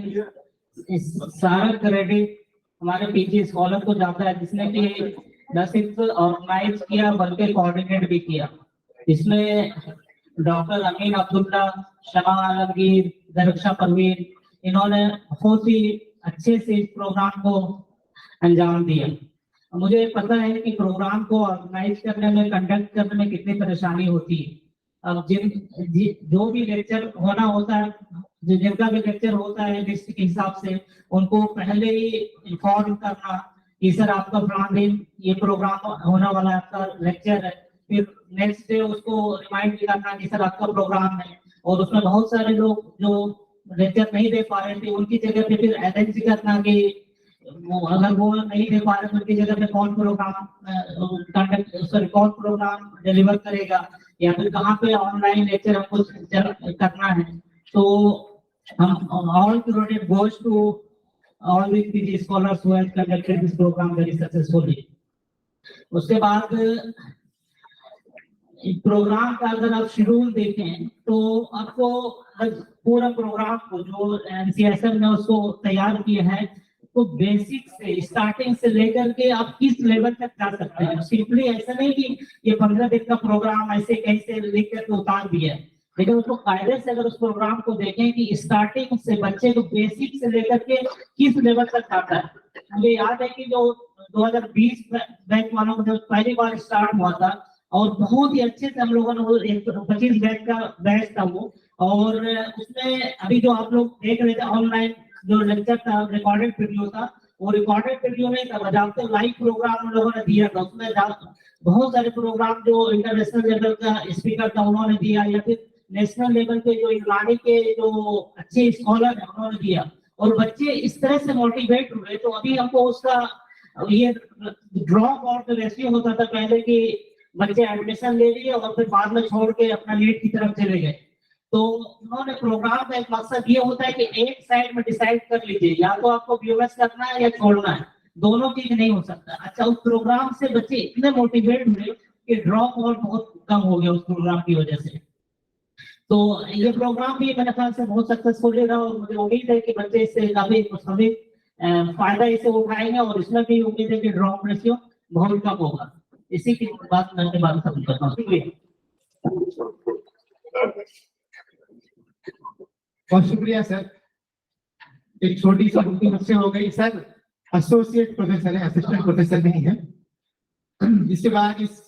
इस सारा क्रेडिट हमारे पीजी स्कॉलर को जाता है, जिसने कि न सिर्फ ऑर्गेनाइज किया बल्कि कोऑर्डिनेट भी किया। इसमें डॉक्टर अमीन अब्दुल्ला, शमा आलमगीर, दरक्षा परवीन, इन्होंने बहुत ही अच्छे से इस प्रोग्राम को अंजाम दिया। मुझे पता है कि प्रोग्राम को ऑर्गेनाइज करने में, कंडक्ट करने में कितनी परेशानी होती है, अब जो भी लेक्चर होना होता है, जिनका भी लेक्चर होता है लिस्ट के हिसाब से उनको पहले ही इन्फॉर्म करना कि सर आपका फलां दिन ये प्रोग्राम होने वाला है, आपका लेक्चर है। फिर नेक्स्ट डे उसको रिमाइंड करना कि सर आपका प्रोग्राम है। और उसमें बहुत सारे लोग जो लेक्चर नहीं दे पा रहे थे उनकी जगह पे फिर अरेंज करना कि अगर वो नहीं दे पा रहे तो उनकी जगह पे कौन प्रोग्राम डिलीवर करेगा, या फिर कहाँ पे ऑनलाइन लेक्चर हमको करना है। तो हम all credit goes to all the PG scholars who have conducted this program very successfully. उसके बाद प्रोग्राम का अगर आप शेड्यूल देखें तो आपको पूरा प्रोग्राम को जो NCSM ने उसको तैयार किया है तो बेसिक से स्टार्टिंग से लेकर के आप किस लेवल तक जा सकते हैं। सिंपली ऐसा नहीं कि ये 15 दिन का प्रोग्राम ऐसे कैसे लेकर के उतार दिया है, लेकिन उसको कायदे से अगर उस प्रोग्राम को देखें कि स्टार्टिंग से बच्चे को बेसिक से लेकर के किस लेवल तक जाता है। मुझे याद है कि जो 2020 बैच वालों को जब पहली बार स्टार्ट हुआ था और बहुत ही अच्छे से हम लोगों ने 25 बैच का बैच था वो, और उसमें अभी जो आप लोग देख रहे थे ऑनलाइन जो लेक्चर था रिकॉर्डेड वीडियो था, वो रिकॉर्डेड वीडियो नहीं था, बजाते लाइव प्रोग्राम उन लोगों ने दिया था। उसमें बहुत सारे प्रोग्राम जो इंटरनेशनल लेवल का स्पीकर था उन्होंने दिया, या फिर नेशनल लेवल के जो इलानी के जो अच्छे स्कॉलर है उन्होंने दिया, और बच्चे इस तरह से मोटिवेट हुए। तो अभी हमको उसका ये ड्रॉप आउट रेशियो होता था पहले कि बच्चे एडमिशन ले लिए और फिर बाद में छोड़ के अपना नीट की तरफ चले गए। तो उन्होंने प्रोग्राम का एक मकसद ये होता है कि एक साइड में डिसाइड कर लीजिए, या तो आपको बीओएस करना है या छोड़ना है, दोनों चीज नहीं हो सकता। अच्छा, उस प्रोग्राम से बच्चे इतने मोटिवेट हुए कि ड्रॉप आउट बहुत कम हो गया उस प्रोग्राम की वजह से। तो ये प्रोग्राम भी मेरे ख्याल से बहुत सक्सेसफुल रहा और मुझे उम्मीद है कि बच्चे इससे काफी फायदा इसे उठाएंगे, और इसमें भी उम्मीद है कि ड्रॉप रेशियो बहुत कम होगा। इसी की बात मैं अपनी बात खत्म करता हूँ। बहुत शुक्रिया सर। एक छोटी सी गलती मुझसे हो गई सर, एसोसिएट प्रोफेसर है, असिस्टेंट प्रोफेसर नहीं है। इसके बाद इस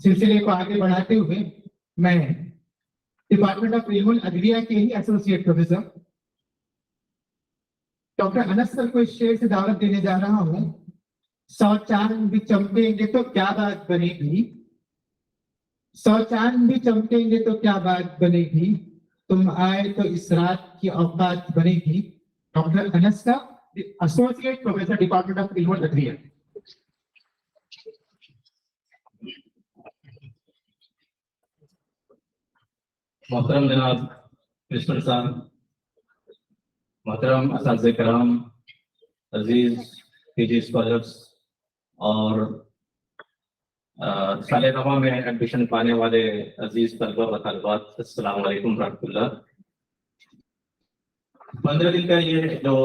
सिलसिले को आगे बढ़ाते हुए मैं डिपार्टमेंट ऑफ इल्मुल अदविया के ही associate professor doctor Anas sir को इस शेर से दावत देने जा रहा हूँ। 100 चांद भी चमकेंगे तो क्या बात बनेगी, 100 चांद भी चमकेंगे तो क्या बात बनेगी, तुम आए तो इस रात की औकात बनेगी। डॉक्टर अनस का associate professor department of Ilmul अदविया। मोहतरम जनाब प्रिंसिपल साहब, मोहतरम असातिज़े किराम, अजीज पीजी स्कॉलर्स और साले रमा में एडमिशन पाने वाले अजीज तलबा व तलबात, अस्सलाम वालेकुम रहमतुल्लाह। 15 दिन का ये जो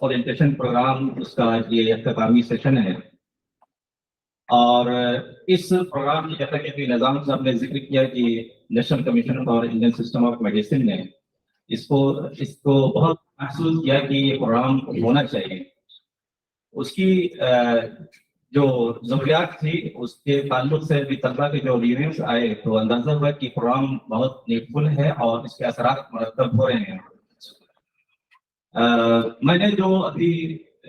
ओरिएंटेशन प्रोग्राम उसका ये अख्तामी सेशन है, और इस प्रोग्राम की जैसा कि निज़ाम साहब ने जिक्र किया कि national commission for Indian system of medicine ने इसको बहुत महसूस किया कि ये प्रोग्राम होना चाहिए। उसकी जो ज़रूरियात थी उसके ताल्लुक से भी तलबा के जो रिव्यूज आए तो अंदाजा हुआ कि प्रोग्राम बहुत नीडफुल है और इसके असरात मुरतब हो रहे हैं। मैंने जो अभी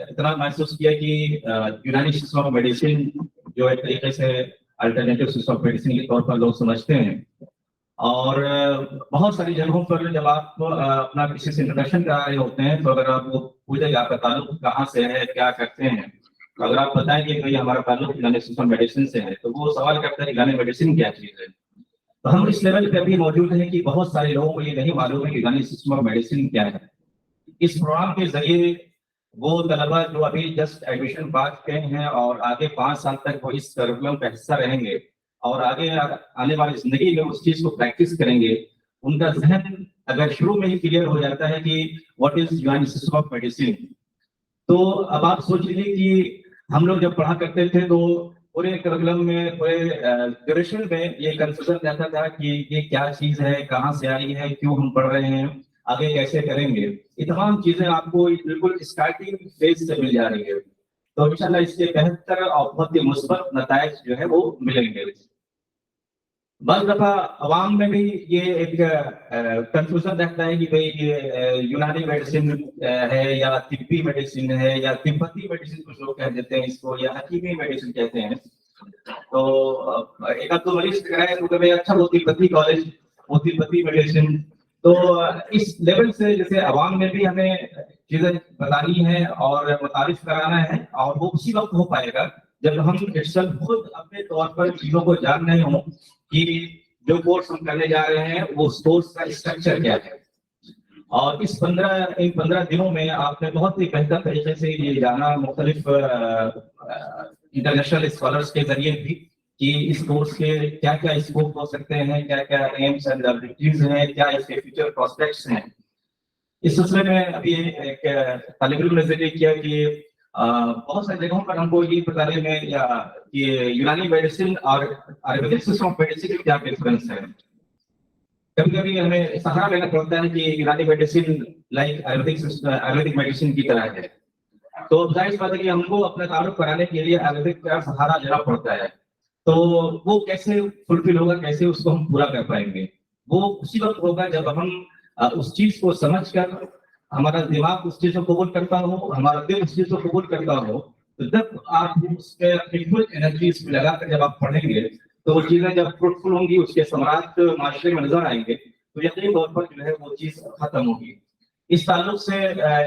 इतना महसूस किया कि यूनानी सिस्टम ऑफ मेडिसिन जो एक तरीके से अल्टरनेटिव सिस्टम ऑफ मेडिसिन के तौर पर लोग समझते हैं, और बहुत सारी जगहों पर जब आप अपना किसी से इंट्रोडक्शन करा रहे होते हैं तो अगर आप वो पूछेंगे आपका ताल्लुक कहाँ से है, क्या करते हैं, तो अगर आप बताएंगे भाई हमारा ताल्लुक यूनानी सिस्टम मेडिसिन से है, तो वो सवाल करते हैं यूनानी मेडिसिन क्या चीज़ है। तो हम इस लेवल पे अभी मौजूद हैं कि बहुत सारे लोगों को ये नहीं मालूम है कि यूनानी सिस्टम ऑफ मेडिसिन क्या है। इस प्रोग्राम के जरिए वो तलबा जो अभी जस्ट एडमिशन पा चुके हैं और आगे 5 साल तक वो इस करिकुलम का हिस्सा रहेंगे और आगे आने वाली जिंदगी में उस चीज को प्रैक्टिस करेंगे, उनका जहन अगर शुरू में ही क्लियर हो जाता है कि व्हाट इज यूनानी सिस्टम ऑफ मेडिसिन। तो अब आप सोच लीजिए कि हम लोग जब पढ़ा करते थे तो पूरे करिकुलम में, पूरे ड्यूरेशन में ये कंफ्यूजन रहता था कि ये क्या चीज है, कहाँ से आई है, क्यों हम पढ़ रहे हैं, आगे कैसे करेंगे। ये तमाम चीजें आपको बिल्कुल स्टार्टिंग फेज से मिल जा रही है। तो इंशाल्लाह इसके बेहतर और बहुत ही मुस्बत नताइज जो है वो मिलेंगे। बस दफा अवाम में भी ये एक कंफ्यूजन रहता है कि भाई ये यूनानी मेडिसिन है या तिब्बी मेडिसिन है या तिब्बती मेडिसिन, कुछ लोग कह देते हैं इसको, या हकीमी मेडिसिन कहते हैं। तो एक आध तो मरीज कह रहे हैं तो भाई अच्छा वो तिब्बती कॉलेज, वो तिब्बती मेडिसिन। तो इस लेवल से जैसे अवाम में भी हमें चीजें बतानी है और मुतारिफ कराना है, और वो उसी वक्त हो पाएगा जब हम itself खुद अपने तौर पर चीजों को जान रहे हों कि जो कोर्स हम करने जा रहे हैं वो उस कोर्स का स्ट्रक्चर क्या है। और इन 15 दिनों में आपने बहुत ही बेहतर तरीके से ये जाना, मुख्तलिफ इंटरनेशनल स्कॉलर्स के जरिए भी, कि इस कोर्स के क्या क्या स्कोप हो सकते हैं, क्या क्या एम्स एंड ऑब्जेक्टिव्स हैं, क्या इसके फ्यूचर प्रोस्पेक्ट्स हैं। इस सिलसिले में अभी एक तालिब इल्म ने जिक्र किया कि बहुत सारी जगहों पर हमको ये बताने में या कि यूनानी मेडिसिन और आयुर्वेदिक सिस्टम ऑफ मेडिसिन में क्या डिफरेंस है। कभी कभी हमें सहारा लेना पड़ता है कि यूनानी मेडिसिन लाइक आयुर्वेदिक मेडिसिन की तरह है, तो जाहिर बात है कि हमको अपना ताल्लुक कराने के लिए आयुर्वेदिक का सहारा लेना पड़ता है। तो वो कैसे फुलफिल होगा, कैसे उसको हम पूरा कर पाएंगे, वो उसी वक्त होगा जब हम उस चीज को समझकर हमारा दिमाग उस चीज को कबूल करता हो, हमारा दिल उस चीज को कबूल करता हो। तो जब आप उसके बिल्कुल एनर्जी इसमें लगाकर जब आप पढ़ेंगे तो वो चीजें जब फ्रूटफुल होंगी, उसके सम्राट माशरे में नजर आएंगे, तो यकीनी तौर पर जो है वो चीज खत्म होगी। इस ताल्लुक से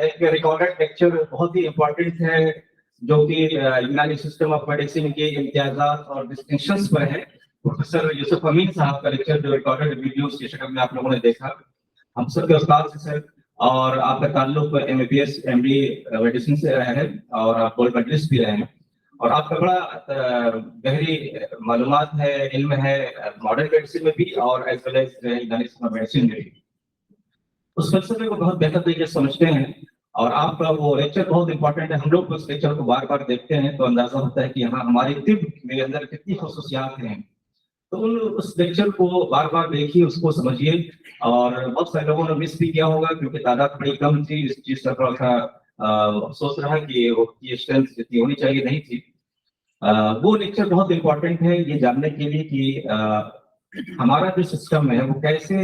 एक रिकॉर्डेड लेक्चर बहुत ही इम्पोर्टेंट है जो कि यूनानी सिस्टम ऑफ मेडिसिन के इम्तियाजात और डिस्टिंक्शंस पर है। प्रोफेसर यूसुफ अमीन साहब का लेक्चर जो रिकॉर्डेड वीडियोस की शक्ल में आप लोगों ने देखा, हम सबके उस्ताद से सर, और आपका ताल्लुक MBBS MD मेडिसिन से रहा है और आप गोल्ड मेडलिस्ट भी रहे हैं, और आपका बड़ा गहरी मालूमात है, इल्म है मॉडर्न मेडिसिन में भी और एज वेल एज यूनानी मेडिसिन में भी। उस फलसफे को बहुत बेहतर तरीके से समझते हैं, और आपका वो लेक्चर बहुत इंपॉर्टेंट है। हम लोग उस लेक्चर को बार बार देखते हैं तो अंदाजा होता है कि हाँ हमारी तिब के अंदर कितनी खसूसियात हैं। तो उस लेक्चर को बार बार देखिए, उसको समझिए। और बहुत सारे लोगों ने मिस भी किया होगा क्योंकि तादाद बड़ी कम थी, इस चीज का थोड़ा सा अफसोस रहा कि वो स्ट्रेंथ जितनी होनी चाहिए नहीं थी। वो लेक्चर बहुत इंपॉर्टेंट है ये जानने के लिए कि हमारा जो सिस्टम है वो कैसे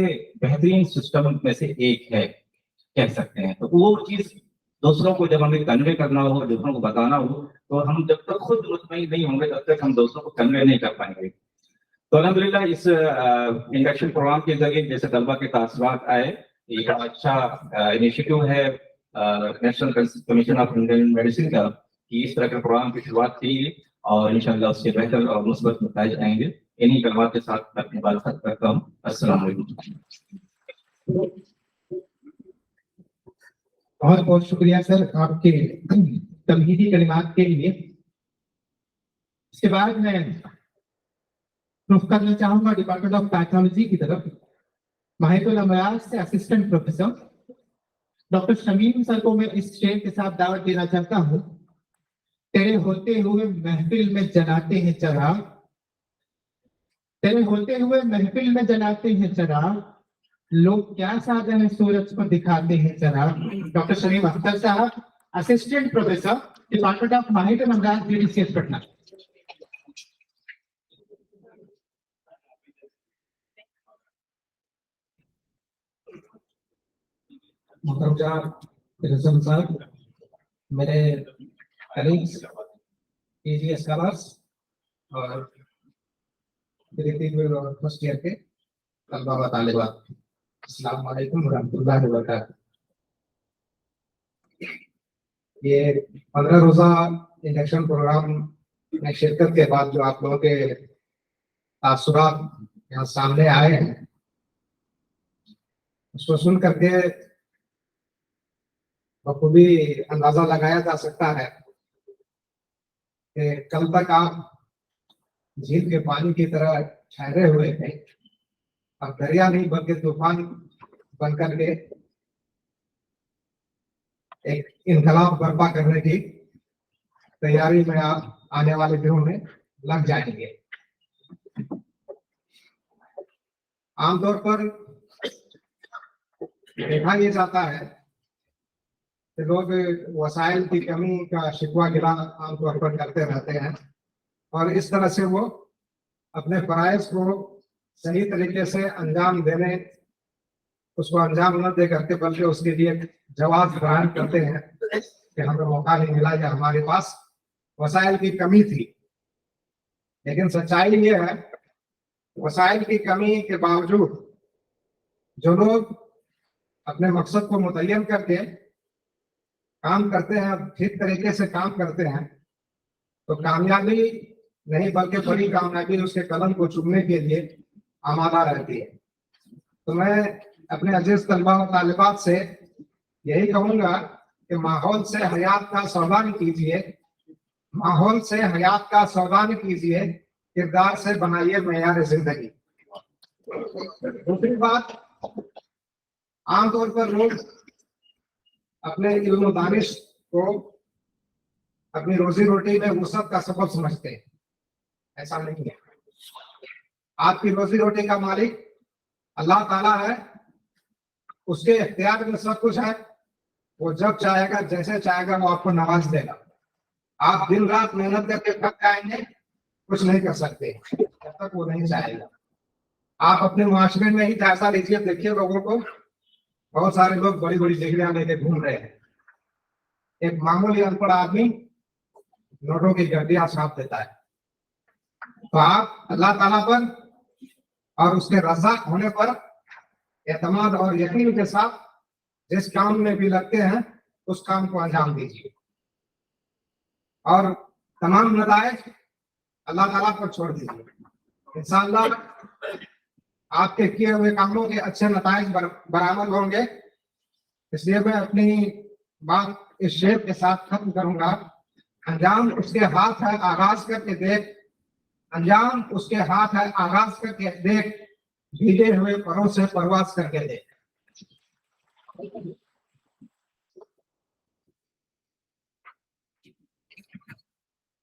बेहतरीन सिस्टम में से एक है कह सकते हैं। तो वो चीज दूसरों को जब हमें कन्वे करना हो, दूसरों को बताना हो, तो हम जब तक खुद मुतमईन नहीं होंगे तब तक हम दूसरों को कन्वे नहीं कर पाएंगे। तो अल्हम्दुलिल्लाह इस इंडक्शन प्रोग्राम के जरिए जैसे तलबा के तासुरात आए, एक अच्छा इनिशिएटिव है national commission of Indian medicine का कि इस तरह के प्रोग्राम की शुरुआत की, और इंशाअल्लाह उसके बेहतर और मुस्बत नतीजे आएंगे। इन्हीं कलमात के साथ अपनी बात खत्म करता हूँ। अस्सलाम वालेकुम। बहुत बहुत शुक्रिया सर आपके तमहीदी कलिमात के लिए। इसके बाद मैं रुख करना चाहूंगा डिपार्टमेंट ऑफ पैथोलॉजी की तरफ। माहिरुल अमराज से assistant professor doctor Shamim sir को मैं इस शेर के साथ दावत देना चाहता हूँ। तेरे होते हुए महफिल में जलाते हैं चराग, तेरे होते हुए महफिल में जलाते हैं चराग, लोग क्या साधन है सूरज को दिखाते हैं चराग। डॉक्टर शमीम अख्तर साहब assistant professor department of Mahirul Amraz DDCS पटना। मोहतरम साहब, मेरे कलीग्स, PG स्कॉलर्स और फर्स्ट ईयर के तलबा व तालिबात, अस्सलाम वालेकुम रहमतुल्लाहि व बरकातहू। ये 15 रोजा इंडक्शन प्रोग्राम में शिरकत के बाद जो आप लोगों के तासुरात यहाँ सामने आए हैं, उसको सुन करके बखूबी अंदाजा लगाया जा सकता है कि कल तक आप झील के पानी की तरह ठहरे हुए थे, अब दरिया नहीं बल्कि तूफान बन करके एक इनकलाब बर्पा करने की तैयारी में आप आने वाले दिनों में लग जाएंगे। आमतौर पर देखा यह जाता है कि लोग वसाइल की कमी का शिकवा गिला आमतौर पर करते रहते हैं, और इस तरह से वो अपने फराइज को सही तरीके से अंजाम देने, उसको अंजाम न दे करके बल्कि उसके लिए जवाब बयान करते हैं कि हमें मौका नहीं मिला या हमारे पास वसाइल की कमी थी। लेकिन सच्चाई ये है, वसाइल की कमी के बावजूद जो लोग अपने मकसद को मुतय्यन करके काम करते हैं, ठीक तरीके से काम करते हैं, तो कामयाबी नहीं बल्कि बड़ी कामयाबी उसके कदम को चूमने के लिए आमादा रहती है। तो मैं अपने अजीज तलबा और तालिबात से यही कहूंगा कि माहौल से हयात का सौदा न कीजिए, माहौल से हयात का सौदा न कीजिए, किरदार से बनाइए मेयार जिंदगी। दूसरी बात, आमतौर पर लोग अपने इल्म दानिश को अपनी रोजी रोटी में वसअत का सबब समझते हैं। ऐसा नहीं है। आपकी रोजी रोटी का मालिक अल्लाह ताला है, उसके इख्तियार में सब कुछ है। वो जब चाहेगा, जैसे चाहेगा, वो आपको नवाज देगा। आप दिन रात मेहनत करके थक जाएंगे, कुछ नहीं कर सकते जब तक वो नहीं चाहेगा। आप अपने मुआशरे में ही जायजा लीजिए, देखिए लोगों को, बहुत सारे लोग बड़ी बड़ी डिग्रियां लेके घूम रहे हैं। एक मामूली अनपढ़ आदमी नोटों की गड्डियां छाप देता है। तो आप अल्लाह ताला पर और उसके रज़ाक होने पर एतमाद और यकीन के साथ जिस काम में भी लगते हैं उस काम को अंजाम दीजिए और तमाम नताइज अल्लाह ताला पर छोड़ दीजिए। इंशाअल्लाह आपके किए हुए कामों के अच्छे नताइज बरामद होंगे। इसलिए मैं अपनी बात इस शेर के साथ खत्म करूंगा। अंजाम उसके हाथ है, आगाज करके देख, अंजाम उसके हाथ है, आगाज करके देख, भीगे हुए परों से परवाज करके देख।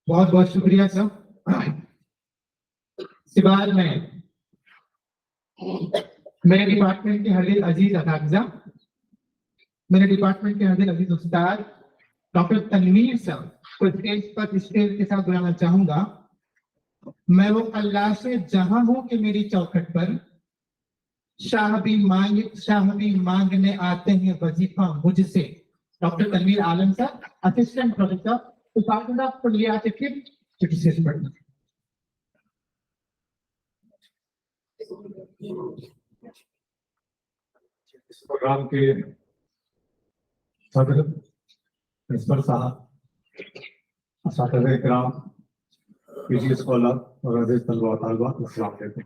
बहुत बहुत शुक्रिया सब। इसके बाद में मेरे डिपार्टमेंट के हदीर अजीज असातिज़ा, मेरे डिपार्टमेंट के हदीर अजीज उस्ताद डॉक्टर तनवीर साहब को स्टेज पर स्टेज के साथ बुलाना चाहूंगा। मैं वो अल्लाह से जहां हूं कि मेरी चौखट पर शाह भी मांगने आते हैं वजीफा मुझसे। डॉक्टर तनवीर आलम साहब, असिस्टेंट प्रोफेसर, डिपार्टमेंट ऑफ कुल्लियात फिक्र, चिकित्सा पटना। इस प्रोग्राम के सदर प्रिंसिपल साहब, असातिज़े इकराम, पीजी स्कॉलर और अज़ीज़ तलबा व तालिबात, अस्सलाम वालेकुम।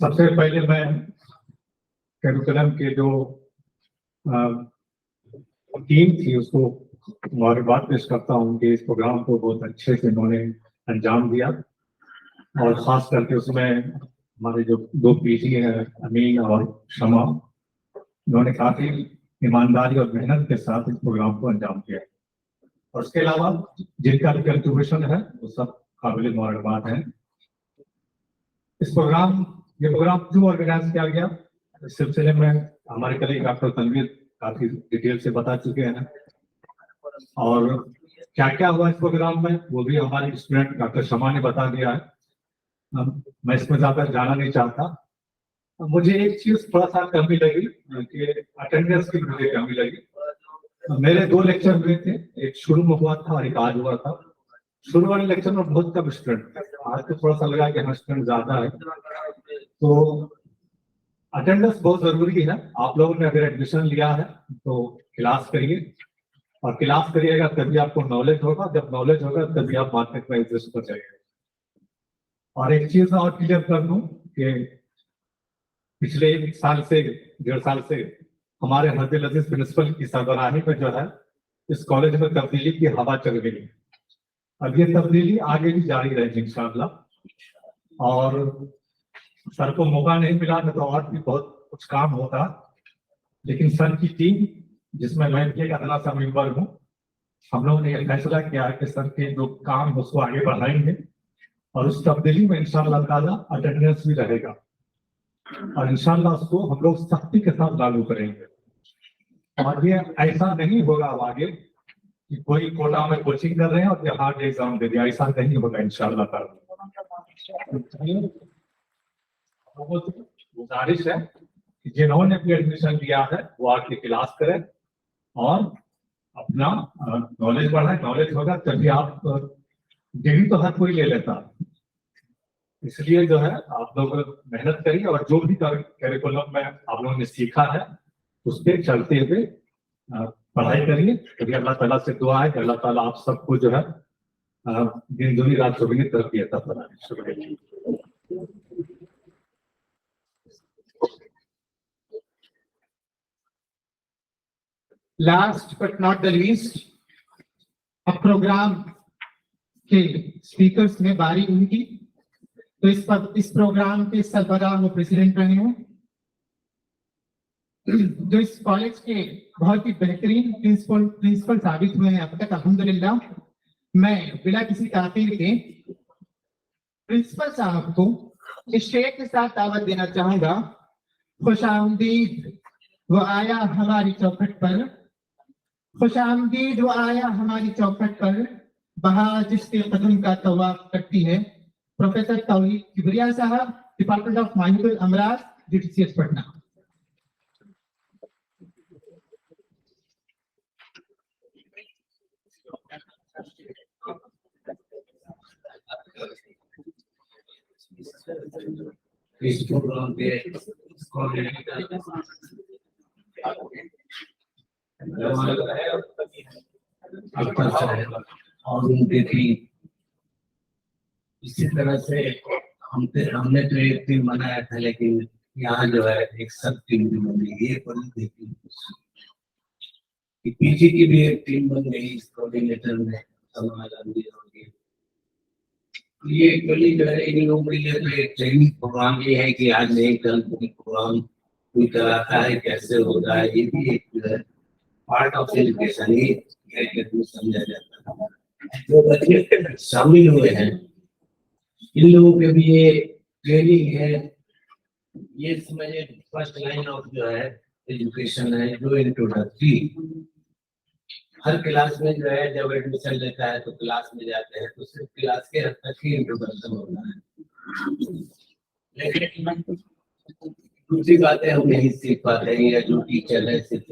सबसे पहले मैं करिकुलम के जो टीम थी उसको मुबारकबाद पेश करता हूँ कि इस प्रोग्राम को बहुत अच्छे से उन्होंने अंजाम दिया और ख़ास करके उसमें हमारे जो दो पीजी हैं, अमीन और शमा, उन्होंने काफ़ी ईमानदारी और मेहनत के साथ इस प्रोग्राम को अंजाम दिया। और उसके अलावा जिनका भी कंट्रीब्यूशन है वो सब काबिल मुबारकबाद हैं। ये प्रोग्राम क्यों ऑर्गेनाइज किया गया, इस सिलसिले में हमारे कलीग डॉक्टर तनवीर काफी डिटेल से बता चुके हैं और क्या क्या हुआ इस प्रोग्राम में वो भी हमारे स्टूडेंट डॉक्टर शमा ने बता दिया है। मैं इसमें ज्यादा जाना नहीं चाहता। मुझे एक चीज थोड़ा सा कमी लगी कि अटेंडेंस की मुझे कमी लगी। मेरे 2 लेक्चर हुए थे, एक शुरू में हुआ था और एक आज हुआ था। शुरू वाले लेक्चर में बहुत कम स्टूडेंट थे, आज तो थोड़ा सा लगा कि हाँ स्टूडेंट ज्यादा है। तो अटेंडेंस बहुत जरूरी है। आप लोगों ने अगर एडमिशन लिया है तो क्लास करिए और क्लास करिएगा तभी आपको नॉलेज होगा, जब नॉलेज होगा तभी आप मार्केट में एग्जिस्ट कर जाएंगे। और एक चीज और क्लियर कर दूं कि पिछले 1 साल से 1.5 साल से हमारे हदील अजीज प्रिंसिपल की सरबराही में जो है इस कॉलेज में तब्दीली की हवा चल गई है। अब ये तब्दीली आगे भी जारी रहेगी इंशाअल्लाह। और सर को मौका नहीं मिला तो और भी बहुत कुछ काम होता, लेकिन सर की टीम जिसमें मैं भी एक अदना सा मेंबर हूँ, हम लोगों ने फैसला किया है कि सर के जो काम उसको आगे बढ़ाएंगे और उस तब्दीली में इंशाअल्लाह ताला अटेंडेंस भी रहेगा और इंशाअल्लाह उसको हम लोग सख्ती के साथ लागू करेंगे। और ये ऐसा नहीं होगा अब आगे कि कोई कोटा में कोचिंग कर रहे हैं और ये हार्ड एग्जाम दे दिया, ऐसा नहीं होगा इंशाअल्लाह ताला। गुजारिश है कि जिन्होंने भी एडमिशन लिया है वो आके क्लास करें और अपना नॉलेज बढ़ाए। नॉलेज होगा तभी आप डिग्री तो हर कोई ले लेता, इसलिए जो है आप लोग मेहनत करिए और जो भी करिकुलम में आप लोगों ने सीखा है उस पर चलते हुए पढ़ाई करिए। क्योंकि अल्लाह ताला से दुआ है कि अल्लाह ताला आप सबको जो है दिन दुनी रात चौबीस तरक्की अता फरमाए। शुक्रिया। Last but not the least, अब प्रोग्राम के स्पीकर्स में बारी उनकी। तो इस प्रोग्राम के सरबराह वो प्रेसिडेंट रहे हैं जो इस कॉलेज के बहुत ही बेहतरीन प्रिंसिपल साबित हुए हैं अब तक अल्हम्दुलिल्लाह। मैं बिना किसी ताकीर के प्रिंसिपल साहब को इस शेर के साथ दावत देना चाहूंगा। खुशामदीद वो आया हमारी चौखट पर, खुशामदीद वो आया हमारी चौखट पर, बहार जिसके कदम का तवाफ करती है। प्रोफेसर तौहीद किबरिया साहब, department of Mahidul अमराज, DTCS Patna. इस प्रोग्राम पे और उनके भी इसी तरह से हमने तो एक टीम बनाया था, लेकिन यहाँ जो है एक सब टीम भी बन गई। ये बड़ी देखी पीजी की भी एक टीम बन गई इस कोऑर्डिनेटर में समाज गांधी होगी। ये एक्चुअली जो है इन लोगों के लिए तो एक ट्रेनिंग प्रोग्राम ये है कि आज नहीं कल प्रोग्राम कोई कराता है, कैसे होता है, ये भी एक जो है पार्ट ऑफ एजुकेशन ही समझा जाता है। जो बच्चे शामिल हुए हैं इन लोगों के भी ये ट्रेनिंग है, ये समझे फर्स्ट लाइन ऑफ जो है एजुकेशन है, जो इंट्रोडक्टरी हर क्लास में जो है जब एडमिशन लेता है तो क्लास में जाते हैं तो सिर्फ क्लास के हद तक ही इंट्रोडक्शन होता है, लेकिन दूसरी बातें हम नहीं सीख पाते हैं या जो टीचर है सिर्फ।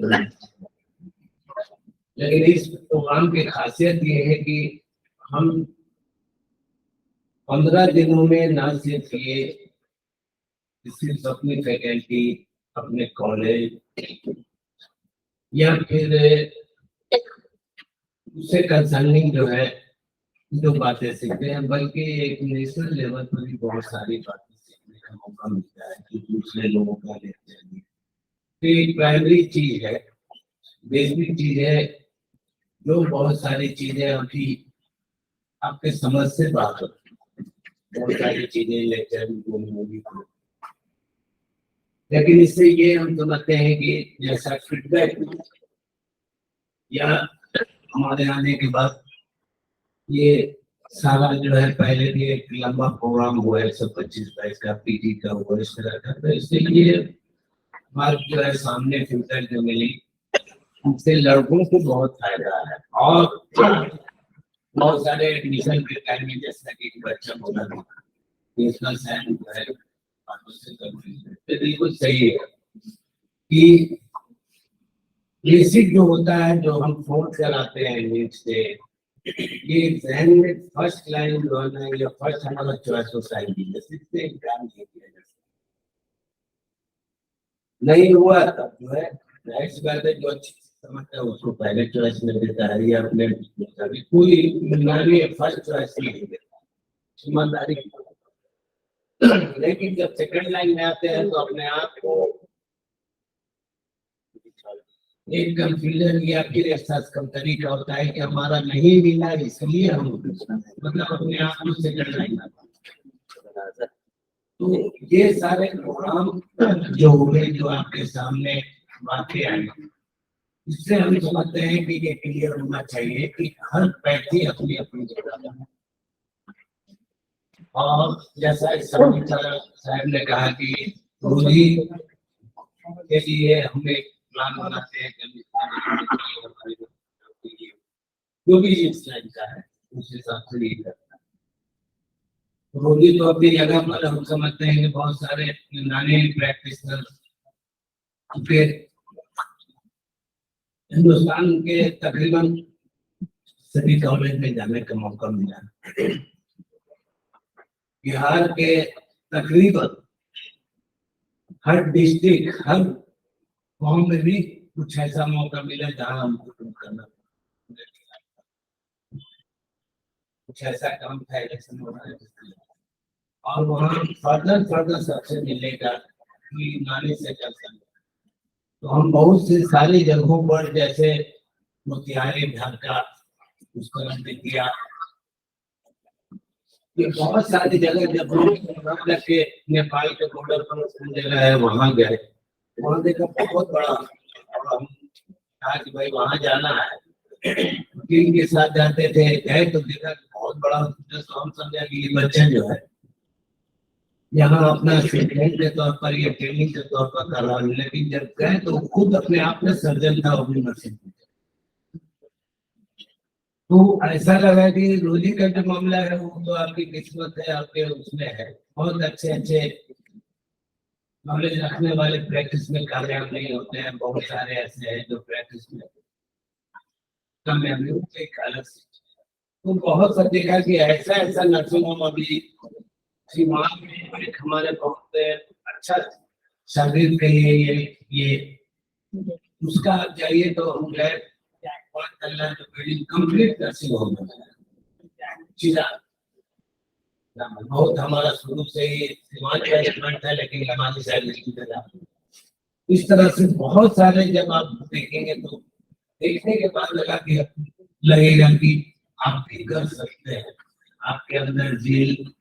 लेकिन इस प्रोग्राम की खासियत ये है कि हम 15 दिनों में ना सिर्फ ये सिर्फ अपनी फैकल्टी, अपने कॉलेज या फिर उससे कंसर्निंग जो है जो बातें सीखते हैं, बल्कि एक नेशनल लेवल पर भी बहुत सारी बातें सीखने का मौका मिलता है जो दूसरे लोगों का लेते हैं। तो एक प्राइमरी चीज है, बेसिक चीज है, जो बहुत सारी चीजें अभी आपके समझ से बाहर, बहुत सारी चीजें लेक्चर में होगी, लेकिन इससे ये हम समझते हैं कि जैसा फीडबैक या हमारे आने के बाद ये सारा जो है पहले भी एक लंबा प्रोग्राम हुआ 125-22 का पीजी का हुआ इस तरह का, तो इससे ये बात जो है सामने फ्यूचर जो मिली उससे लड़कों को बहुत फायदा है। और बहुत सारे एडमिशन के टाइम में जैसा कि बच्चा बोला था नेशनल साइंस जो है बिल्कुल सही है कि बेसिक जो होता है जो हम फोर्थ कराते हैं नीट से, ये जहन में फर्स्ट लाइन जो है ना, ये फर्स्ट हमारा चॉइस होता है, इससे एग्जाम नहीं किया जा सकता। नहीं हुआ तब जो है जाहिर सी बात है जो अच्छी समझता है उसको पहले चॉइस में देता है या अपने कोई फर्स्ट चॉइस नहीं देता, ईमानदारी। लेकिन जब सेकंड लाइन में आते हैं तो अपने आप को एक कंफ्यूजन या फिर एहसास कमतरी का होता है कि हमारा नहीं मिला इसलिए हम मतलब अपने आप को सेकंड लाइन आता। तो ये सारे प्रोग्राम जो हुए जो आपके सामने बातें आई, इससे हम समझते हैं कि ये क्लियर होना चाहिए कि हर व्यक्ति अपनी अपनी जगह है। और जैसा साहब ने कहा कि रोजी के लिए हमें प्लान बनाते हैं जो भी इस लाइन का है उस हिसाब से ये करता है। रोगी तो अपनी जगह पर हम समझते हैं कि बहुत सारे यूनानी प्रैक्टिशनर के हिंदुस्तान के तकरीबन सभी कॉलेज में जाने का मौका मिला। बिहार के तकरीबन हर डिस्ट्रिक्ट, हर गांव में भी कुछ ऐसा मौका मिला जहां हमको करना, कुछ ऐसा काम था इलेक्शन हो रहा है और वहाँ फर्दर सबसे मिलेगा कि नानी से कर सकते। तो हम बहुत सी सारी जगहों पर जैसे मोतिहारी, ढाका, उसको हमने किया। ये बहुत सारी जगह जब हम के नेपाल के बॉर्डर पर जगह है वहाँ गए, वहाँ देखा बहुत बड़ा, और हम कहा कि भाई वहाँ जाना है। टीम के साथ जाते थे, गए तो देखा बहुत बड़ा हॉस्पिटल। तो हम समझा कि ये बच्चे जो है यहाँ अपना ट्रीटमेंट के तौर पर, ये ट्रेनिंग के तौर पर कर रहा है, लेकिन जब गए तो खुद अपने आप में सर्जन था अपनी मशीन। तो ऐसा लगा कि रोजी का जो मामला है वो तो आपकी किस्मत है, आपके उसमें है। बहुत अच्छे नॉलेज रखने वाले प्रैक्टिस में कामयाब नहीं होते हैं। बहुत सारे ऐसे हैं जो प्रैक्टिस में कामयाब नहीं होते। तो बहुत सब देखा कि ऐसा नर्सिंग होम अभी सीमांत में एक हमारे बहुत अच्छा शरीर के लिए ये उसका आप जाइए तो हम गए कंप्लीट नर्सिंग होम चीजा बहुत हमारा शुरू से ही मैनेजमेंट था, लेकिन हमारी साइड इस तरह से बहुत सारे जब आप देखेंगे तो देखने के बाद लगेगा कि आप भी कर सकते हैं। आपके अंदर जील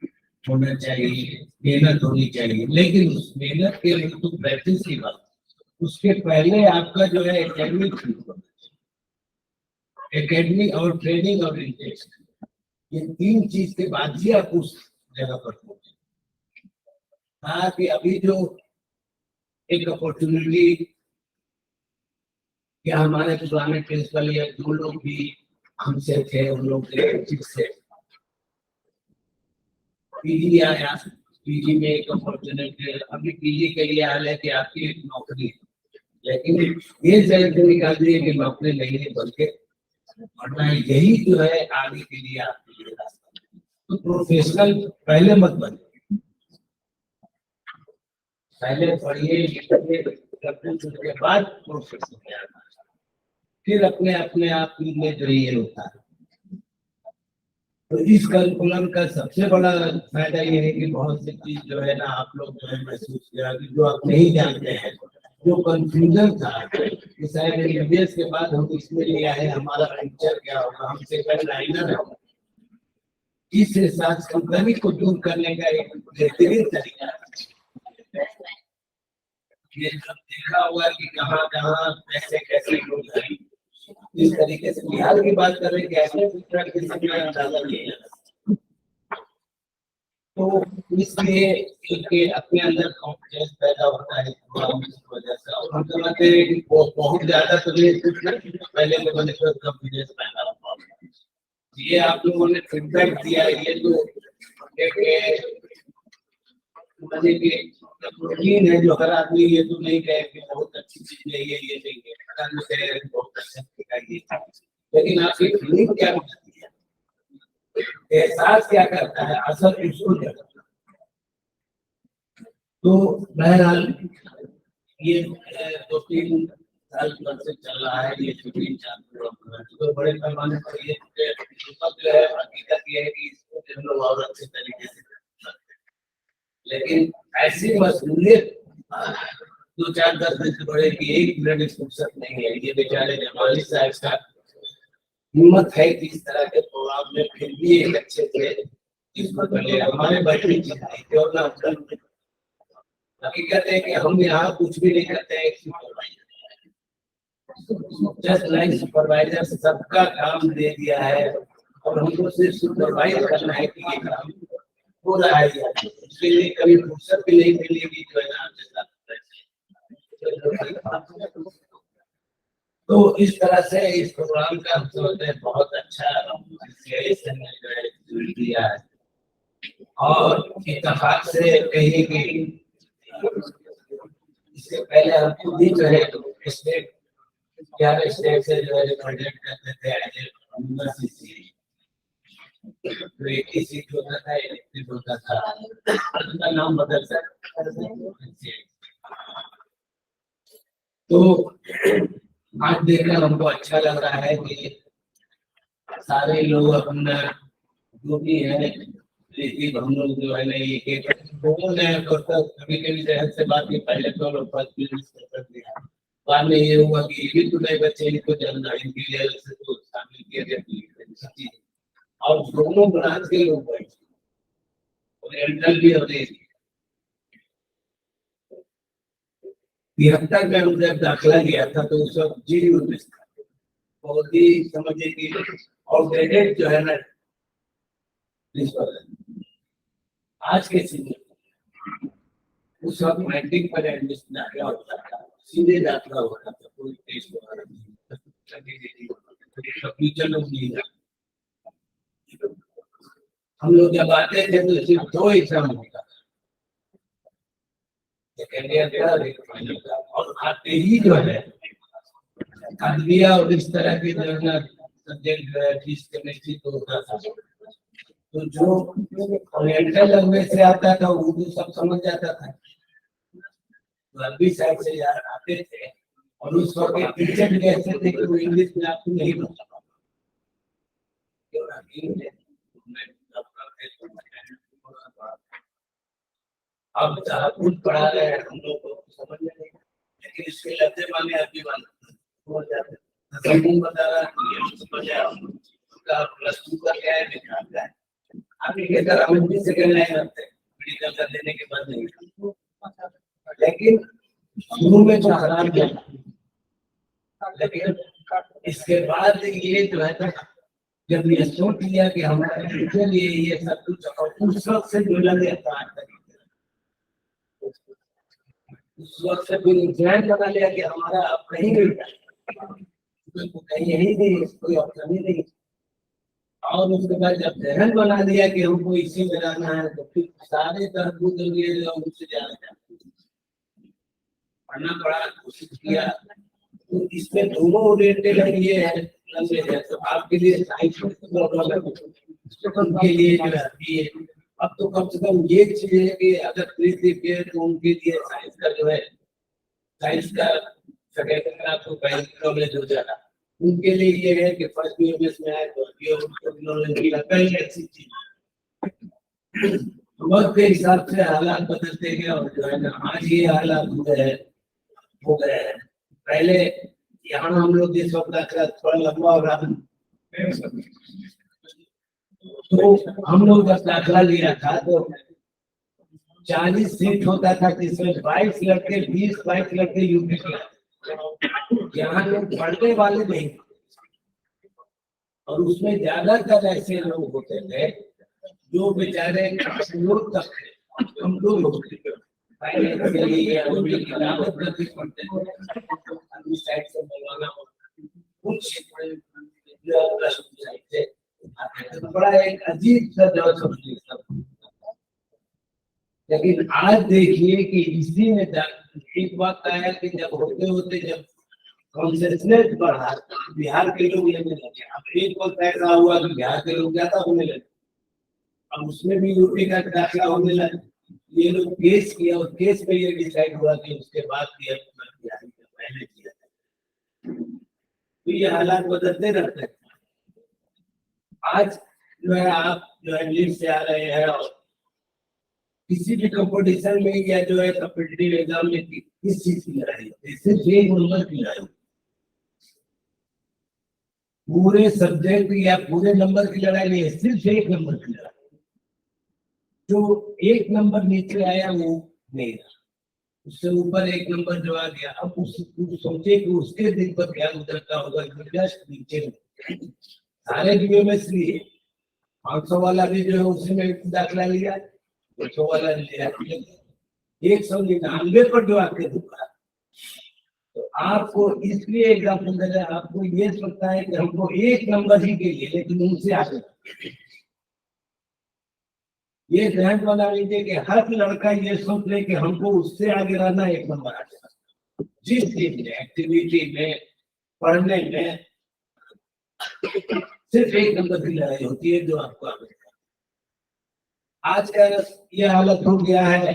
होना चाहिए, मेहनत होनी चाहिए, लेकिन उस मेहनत के लिए तो प्रैक्टिस की बात, उसके पहले आपका जो है एकेडमी और ट्रेनिंग और इंटरेस्ट, ये तीन चीज के बाद ही आप उस जगह पर पहुंचे। हाँ कि अभी जो एक अपॉर्चुनिटी क्या हमारे पुराने प्रिंसिपल या जो लोग भी हमसे थे उन लोग से पीजी आया, पीजी में एक अपॉर्चुनिटी, अभी पीजी के लिए हाल है कि आपकी एक नौकरी, लेकिन ये जगह निकाल दिए कि नौकरी नहीं है बल्कि वरना यही जो है आगे के लिए आपके लिए रास्ता। तो प्रोफेशनल पहले मत बने, पहले पढ़िए के बाद प्रोफेशनल, फिर अपने आप में जो ये होता है। तो इस करिकुलम का सबसे बड़ा फायदा ये है कि बहुत सी चीज जो है ना आप लोग जो है महसूस किया कि जो आप नहीं जानते हैं, जो कंफ्यूजन था कि शायद एमबीबीएस के बाद हम इसमें लिया है, हमारा फ्यूचर क्या होगा, हम सेकंड लाइनर है, इस हिसाब से कंपनी को दूर करने का एक बेहतरीन तरीका है। ये सब देखा हुआ कि कहाँ कैसे लोग हैं, इस तरीके से बिहार की बात करें कि ऐसे अंदाजा नहीं है। तो इसलिए अपने अंदर कॉन्फिडेंस पैदा होता है इस वजह से, और हम समझते हैं कि बहुत ज्यादा तो पहले लोगों ने कॉन्फिडेंस पैदा होता है। ये आप लोगों ने फीडबैक दिया, ये तो एक प्रोटीन है जो हर आदमी ये तो नहीं कहे कि बहुत अच्छी चीज है ये नहीं है, बहुत अच्छा है, लेकिन आपकी फीलिंग क्या करती है, एहसास क्या करता है, असर उसको क्या करता है। तो बहरहाल ये 2-3 साल से चल रहा है, ये 3-4 तो बड़े पैमाने पर ये जो है हकीकत ये है कि इसको हम लोग और अच्छे तरीके से, लेकिन ऐसी मसूलियत 2-4-10 दिन से बढ़े कि 1 मिनट की फुर्सत नहीं है। ये बेचारे जमाली साहब का हिम्मत है कि इस तरह के प्रोग्राम में फिर भी एक अच्छे थे जिसमें हमारे बच्चे और ना हकीकत है कि हम यहाँ कुछ भी नहीं करते हैं, जस्ट लाइक सुपरवाइजर सबका काम दे दिया है और हमको सिर्फ सुपरवाइज करना है कि ये काम हो रहा है, इसके लिए कभी फुर्सत भी नहीं मिलेगी जो है ना आपके साथ। तो इस तरह से इस प्रोग्राम का हम समझते हैं बहुत अच्छा दिया है और इत्तेफाक से कही कि इससे पहले हम खुद ही जो है स्टेट 11 स्टेट से जो है रिप्रेजेंट करते थे तो एक ही सीट होता था, इलेक्टेड होता था, उनका नाम बदल सकता। तो आज देखकर हमको अच्छा लग रहा है कि सारे लोग अपना जो भी है लेकिन हम लोग जो है ना एक कभी कभी जहर से बात की पहले तो लोग कर दिया, बाद में ये हुआ कि ये भी तो नए बच्चे इनको जानना इनके लिए अलग से तो शामिल किया गया और दोनों ब्रांच के लोग बैठे और एंट्रल भी होते 73 में हम जब दाखिला लिया था तो उस वक्त जी बहुत ही समझिए कि आउटडेटेड जो है ना आज के सीजन उस वक्त मैट्रिक पर एडमिशन दाखिला होता था, सीधे दाखिला होता था, कोई टेस्ट हम लोग जब आते थे तो सिर्फ 2 एग्जाम होता था, सेकेंड ईयर का और एक फाइनल का, और आते ही जो है अदबिया और इस तरह के जो है ना सब्जेक्ट फिजिक्स केमिस्ट्री तो होता था, तो जो ओरिएंटल लैंग्वेज से आता था उर्दू सब समझ जाता था, तो अरबी साइड से यार आते थे और उस वक्त टीचर भी ऐसे थे कि वो इंग्लिश में आपको नहीं बता अब कुछ पढ़ा रहे हैं हम लोग को समझ में नहीं, लेकिन इसके लफ्ज़ माने अरबी हो जाते हैं, बता रहा है समझ आया उनका +2 का क्या है निकालता है आप ये अगर हम भी सेकंड लाइन रखते हैं मेडिकल कर देने के बाद नहीं, लेकिन शुरू में तो हराम किया, लेकिन इसके बाद ये जो है ना जब ये सोच लिया कि हमारे फ्यूचर लिए ये सब कुछ उस वक्त से जो लगे उस वक्त से भी ध्यान लगा लिया कि हमारा अब कहीं नहीं कहीं यही नहीं कोई ऑप्शन ही नहीं, और उसके बाद जब जहन बना दिया कि हमको इसी में जाना है तो फिर सारे तरफ उससे जाना पढ़ना पड़ा, कोशिश किया, तो इसमें दोनों ओरिएंटेड है ये है तो आपके लिए साइंस के लिए जो है अब तो कम से कम ये चीज है कि अगर के तो उनके लिए साइंस का जो है साइंस का सेकेंड आपको पहले नॉलेज हो जाएगा, उनके लिए ये है कि फर्स्ट यूएमएस में आए तो नॉलेज की पहले अच्छी चीज वक्त के हिसाब से हालात बदलते गए और जो है ना आज ये हालात हो गए हैं। पहले यहाँ हम लोग जिस वक्त थोड़ा लंबा हो रहा तो हम लोग जब दाखिला लिया था तो 40 सीट होता था जिसमें 22 लड़के 22 लड़के यूपी के, यहाँ लोग पढ़ने वाले नहीं और उसमें ज्यादातर ऐसे लोग होते थे जो बेचारे लोग तक हम लोग होते थे बड़ा एक अजीब सा लेकिन आज देखिए कि इसी में एक बात आया कि जब होते होते जब कॉन्शियसनेस बढ़ा बिहार के लोग लेने लगे, अब एक वक्त ऐसा हुआ कि बिहार के लोग ज्यादा होने लगे, अब उसमें भी यूपी का दाखिला होने लगा, ये लोग केस किया और केस पे ये डिसाइड हुआ कि उसके बाद किया पहले किया, तो ये हालात बदलते रहते हैं। आज जो है आप जो है लीड से आ रहे हैं और किसी भी कंपटीशन में या जो है कॉम्पिटिटिव एग्जाम में किस चीज की लड़ाई सिर्फ एक नंबर की लड़ाई, पूरे सब्जेक्ट या पूरे नंबर की लड़ाई नहीं है, सिर्फ एक नंबर की लड़ाई, जो एक नंबर नीचे आया वो नहीं रहा, उससे ऊपर एक नंबर जो आ गया अब सोचे कि उसके दिन पर क्या गुजरता होगा, जस्ट नीचे सारे यूएमएस लिए 500 वाला भी जो है उसी में दाखिला लिया, 200 वाला लिया, 199 पर जो आके रुका, तो आपको इसलिए एग्जाम्पल दे रहा है, आपको ये लगता है कि हमको एक नंबर ही के लिए, लेकिन उनसे आगे ये ध्यान बना लीजिए कि हर लड़का ये सोच ले कि हमको उससे आगे रहना, एक नंबर आ जाए जिस चीज में, एक्टिविटी में, पढ़ने में सिर्फ एक नंबर की लड़ाई होती है जो आपको आगे। आज का ये हालत हो गया है,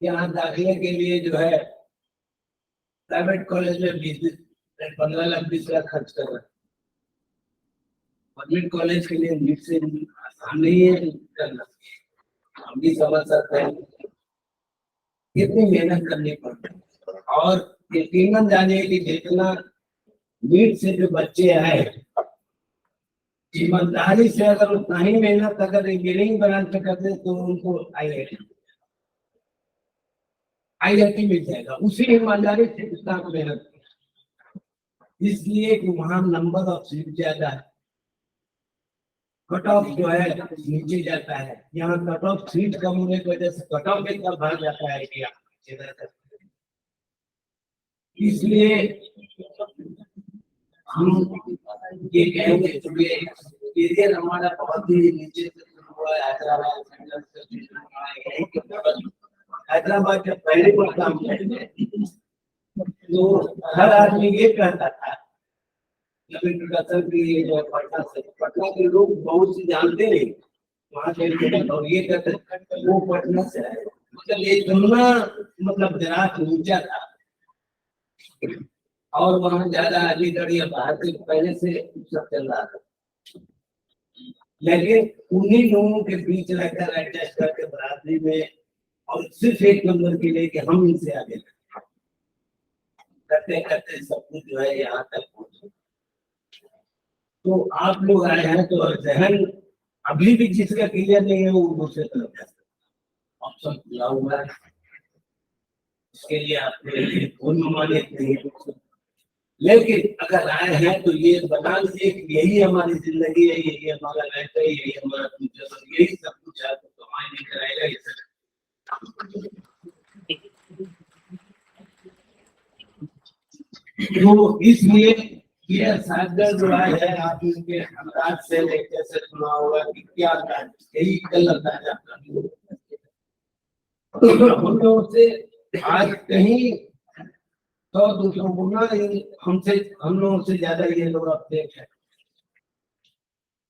यहाँ दाखिले के लिए जो है प्राइवेट कॉलेज में 15 लाख 20 लाख खर्च कर रहे हैं। गवर्नमेंट कॉलेज के लिए नीट से आसान नहीं है करना, हम भी समझ सकते हैं कितनी मेहनत करनी पड़ती है। और यकीनन जानिए कि जितना नीट से जो बच्चे आए, ईमानदारी से अगर उतना ही मेहनत अगर इंजीनियरिंग ब्रांच में करते तो उनको IIT मिल जाएगा, उसी ईमानदारी से उतना मेहनत किया। इसलिए कि वहां नंबर ऑफ सीट ज्यादा है, कट ऑफ जो है नीचे जाता है। यहाँ कट ऑफ सीट कम होने की वजह से कट ऑफ इतना बढ़ जाता है कि इसलिए हम ये कहेंगे कि हमारा बहुत ही नीचे से शुरू हुआ है। हैदराबाद जब पहले प्रोग्राम तो हर आदमी ये कहता था पटना के लोग बहुत से जानते नहीं, वहाँ के और ये कहते वो पटना से आए, मतलब ये तुलना मतलब जरा ऊंचा था और वहाँ ज्यादा अलीगढ़ या बाहर से पहले से सब चल रहा था। लेकिन उन्हीं लोगों के बीच रहकर एडजस्ट करके बराबरी में और सिर्फ एक नंबर के लिए कि हम इनसे आगे करते करते सब कुछ जो है यहाँ तक पहुंचे। तो आप लोग आए हैं तो जहन अभी भी जिसका क्लियर नहीं है वो दूसरे तरफ जा सकता, ऑप्शन खुला हुआ है। इसके लिए आपके कोई ममानियत नहीं है, लेकिन अगर आए हैं तो ये बता लीजिए कि यही हमारी जिंदगी है, यही हमारा लाइफ है, यही हमारा फ्यूचर है, यही सब कुछ है तो कमाई नहीं कराएगा ये सब। तो इसलिए ये सागर जो है आप इनके अंदाज से लेकर से सुना होगा कि क्या यही गलत है जाता हम लोगों से आज कहीं तो दूसरों को ना हमसे हम लोगों से ज्यादा ये लोग अपडेट है।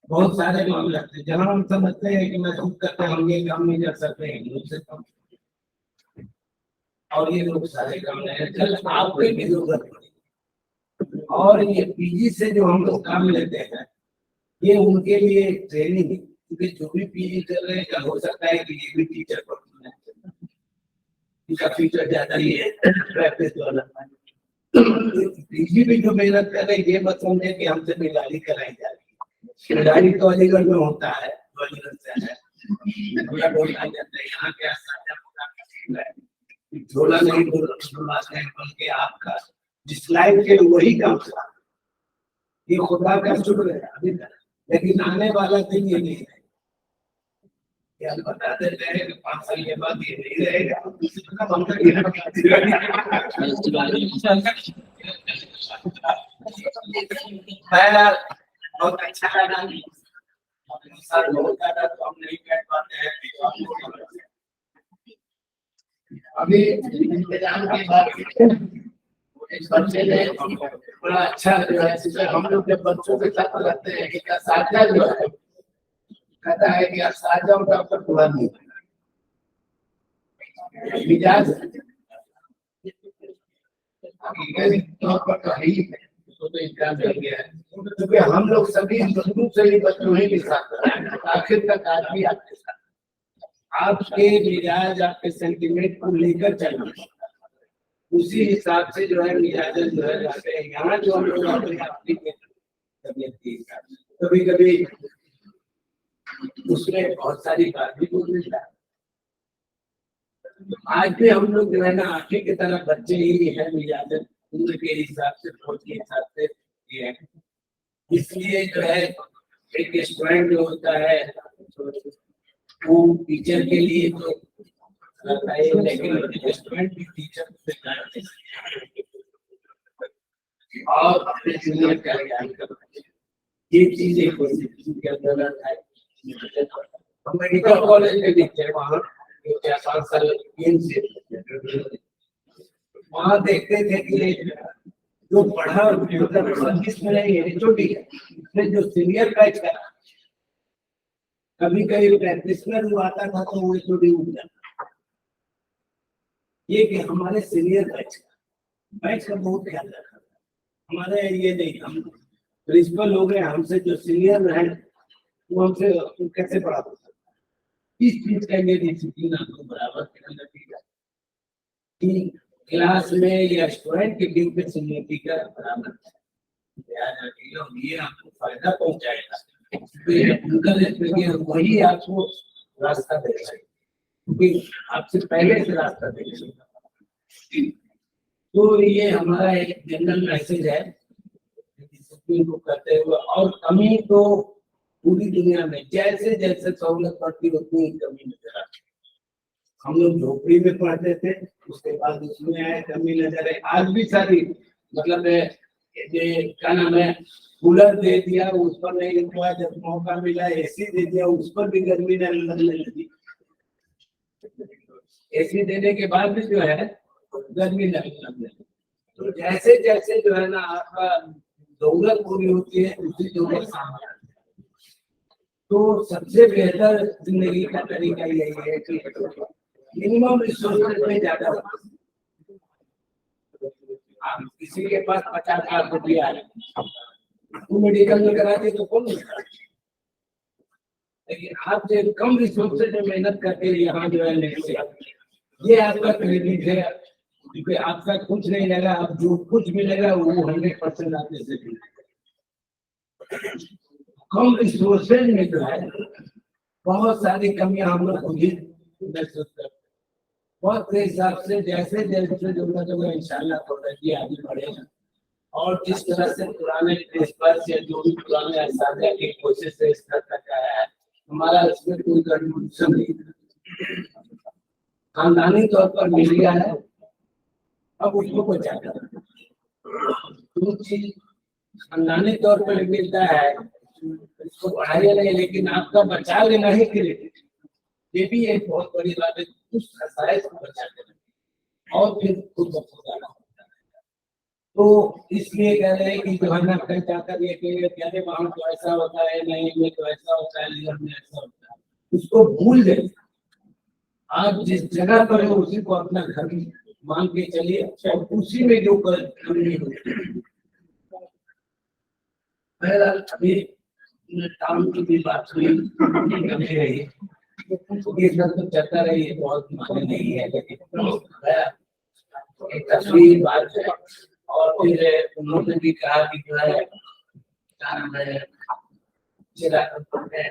बहुत सारे मामले लगते हैं जहाँ हम समझते हैं कि महसूस करते हैं हम ये काम नहीं कर सकते हैं मुझसे कम, और ये लोग सारे काम नहीं कल आपको भी जरूरत पड़ेगी। और ये पीजी से जो हम लोग काम लेते हैं ये उनके लिए ट्रेनिंग है, क्योंकि जो भी पीजी कर रहे हैं हो सकता है कि ये भी टीचर पर इसका फ्यूचर ज्यादा ही है प्रैक्टिस वाला। पीजी भी जो मेहनत कर रहे हैं ये मत समझे कि हमसे मिलानी कराई जा रही है। मिलानी तो अलीगढ़ में होता है, अलीगढ़ से है यहाँ क्या झोला नहीं बोलते बल्कि आपका जिस लाइफ के वही काम था, ये खुदा का शुक्र है अभी तक। लेकिन आने वाला दिन ये नहीं है, क्या बता देते हैं 5 साल के बाद ये नहीं रहेगा। बहुत अच्छा लगा, बहुत ज्यादा तो हम नहीं बैठ पाते हैं। अभी इंतजाम के बाद इस बच्चे ने बड़ा अच्छा जो है हम लोग जब बच्चों के साथ रहते हैं कि साझा जो है कहता है कि साझा उनका पर पूरा नहीं मिजाज तौर पर तो ही है, तो इंतजाम कर गया है क्योंकि हम लोग सभी शुरू से ही बच्चों ही के साथ आखिर तक आदमी आपके साथ आपके मिजाज आपके सेंटीमेंट को लेकर चलना, उसी हिसाब से जो है मिजाज जो है जाते हैं। यहाँ जो हम लोग अपनी तबियत की कभी कभी उसमें बहुत सारी बात भी बोल देता है। आज भी हम लोग जो है ना आखिर की तरह बच्चे ही है मिजाज उम्र के हिसाब से सोच के हिसाब से ये है। इसलिए जो है एक स्टूडेंट जो होता है वो टीचर के लिए तो लेकिन स्टूडेंट भी टीचर से और अपने जूनियर का ज्ञान करना, ये चीजें के अंदर है। हम मेडिकल कॉलेज में भी थे वहाँ 4 साल से वहाँ देखते थे कि जो पढ़ा मतलब सर्विस में नहीं है जो भी है जो सीनियर बैच का कभी कभी प्रैक्टिशनर जो आता था तो वो छोटी उठ जाता। ये कि हमारे सीनियर बैच का बहुत ख्याल रखा। हमारे ये नहीं, हम प्रिंसिपल लोग हैं, हमसे जो सीनियर है वो हमसे कैसे पढ़ा सकते। इस चीज का ये डिसिप्लिन आपको बराबर करना चाहिए कि क्लास में या स्टूडेंट के बीच में सीनियरिटी का बराबर ध्यान रखिएगा और ये आपको फायदा पहुंचाएगा। वही आपको रास्ता देगा क्योंकि आपसे पहले से रास्ता देगा। तो ये हमारा एक जनरल मैसेज है डिसिप्लिन को करते हुए। और कमी तो पूरी दुनिया में जैसे जैसे सहूलत बढ़ती उतनी कमी नजर आती। हम लोग झोपड़ी में पढ़ते थे, उसके बाद उसमें आए कमी नजर आई। आज भी सारी मतलब क्या नाम है कूलर दे दिया उस पर नहीं हुआ, जब मौका मिला एसी दे दिया उस पर भी गर्मी नहीं लगने लगी। एसी देने के बाद भी जो है गर्मी लगने लगी। तो जैसे जैसे जो है ना आपका जरूरत पूरी होती है उसी जरूरत सामने। तो सबसे बेहतर जिंदगी का तरीका यही है कि मिनिमम रिसोर्सेज में ज्यादा आप किसी के पास 50 लाख रुपया है वो मेडिकल में कराते तो कौन नहीं कराते, लेकिन आप जो कम रिसोर्सेज में मेहनत करके यहाँ जो है ये आपका क्रेडिट है क्योंकि आपका कुछ नहीं लगा। आप जो कुछ भी लगा वो 100% आपने से कम रिसोर्सेज में जो है बहुत सारी कमियां हम लोग खुद ही महसूस करते। बहुत के हिसाब से जैसे जैसे जो इंशाल्लाह प्रोडक्ट आगे बढ़ेगा और जिस तरह से पुराने प्रिंसिपल या जो भी पुराने असातिज़ा की कोशिश से इस तरह तक आया है हमारा इसमें कोई कंट्रीब्यूशन नहीं है। खानदानी तौर पर मिल गया है, अब उसको बचाना जो चीज खानदानी तौर पर मिलता है इसको बढ़ाइए नहीं, लेकिन आपका बचा लेना ही क्रेडिट ये भी एक बहुत बड़ी बात है। कुछ खसाइश को बचा लेना और फिर खुद बचाना। तो इसलिए कह रहे हैं कि जो है ना कहीं जाकर ये कहते वहां तो ऐसा होता है, नहीं में तो ऐसा होता है, लीवर में ऐसा होता है, उसको भूल जाइए। आप जिस जगह पर हो उसी को अपना घर मान के चलिए और उसी में जो कर अभी काम की भी बात हुई रही ये सब तो चलता रही है, बहुत माने नहीं है, लेकिन एक तस्वीर बात है। और फिर उन्होंने भी कहा कि जो है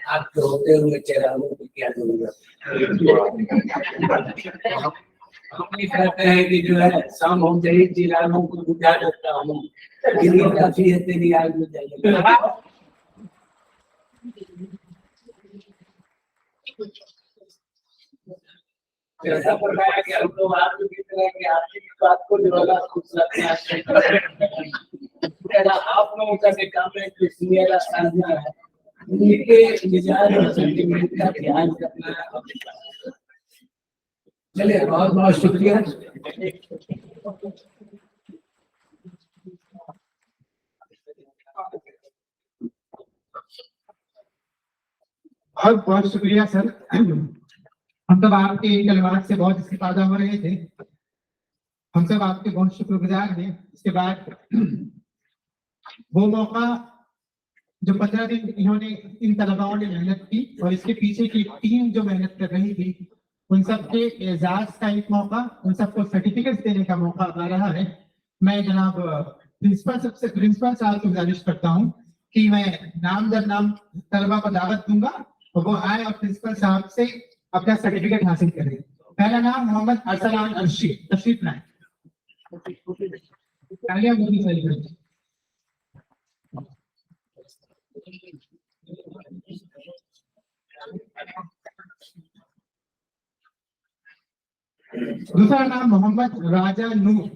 आपके होते हुए चिरागों की क्या जरूरत है। हम ये कहते हैं कि जो है शाम हो जाए चिरागों को बुझा देता हूँ, काफी है तेरी आग में जाएगी। ऐसा बताया कि हम लोग आपको किस तरह की आपकी बात को जो है आप लोगों का भी काम है कि सीनियर साझा है उनके मिजाज और सेंटीमेंट का ध्यान रखना है। चलिए बहुत बहुत शुक्रिया। बहुत बहुत शुक्रिया सर। हम सब आपके कलमात से बहुत इस्तेफादा हो रहे थे, हम सब आपके बहुत शुक्रगुजार हैं। इसके बाद वो मौका जो 15 दिन इन्होंने इन तलबाओं ने मेहनत की और इसके पीछे की टीम जो मेहनत कर रही थी उन सबके एजाज का एक मौका, उन सबको सर्टिफिकेट देने का मौका आ रहा है। मैं जनाब प्रिंसिपल साहब को गुजारिश करता हूँ कि मैं नाम दर नाम तलबा को दावत दूंगा और वो आए और प्रिंसिपल साहब से अपना सर्टिफिकेट हासिल करें। पहला नाम मोहम्मद अरसलान अर्शी, तशरीफ लाएं। दूसरा नाम मोहम्मद राजा नूर।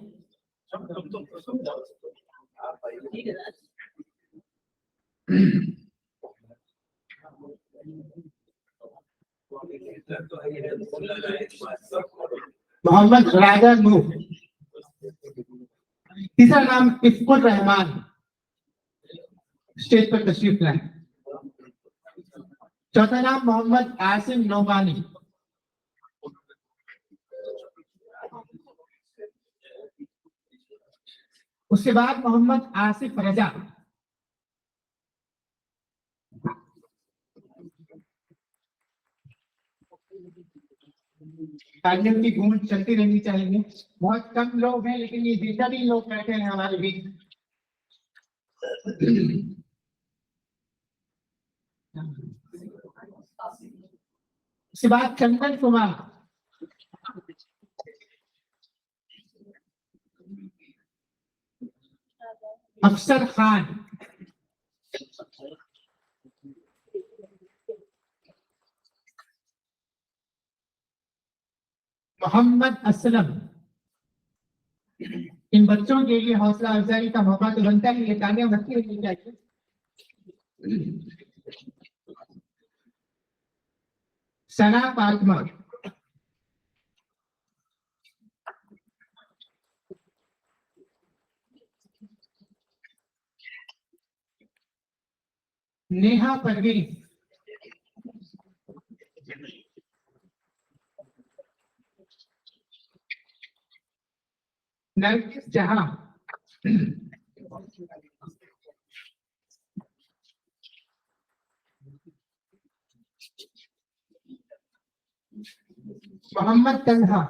मोहम्मद राजा नूर। तीसरा नाम इफ्कुर रहमान, स्टेज पर तशरीफ लाए। चौथा नाम मोहम्मद आसिम नोमानी। उसके बाद मोहम्मद आसिफ रजा। तालियों की गूंज चलती रहनी चाहिए। बहुत कम लोग हैं लेकिन ये जितना भी लोग बैठे हैं हमारे बीच, उसके बाद चंदन कुमार, अफसर खान, मोहम्मद असलम। इन बच्चों के लिए हौसला अफजाई का मौका तो बनता है, ये तालियां बचती रहनी चाहिए। सना फातिमा, नेहा परवीन, नरगिस जहां, मोहम्मद तलहा,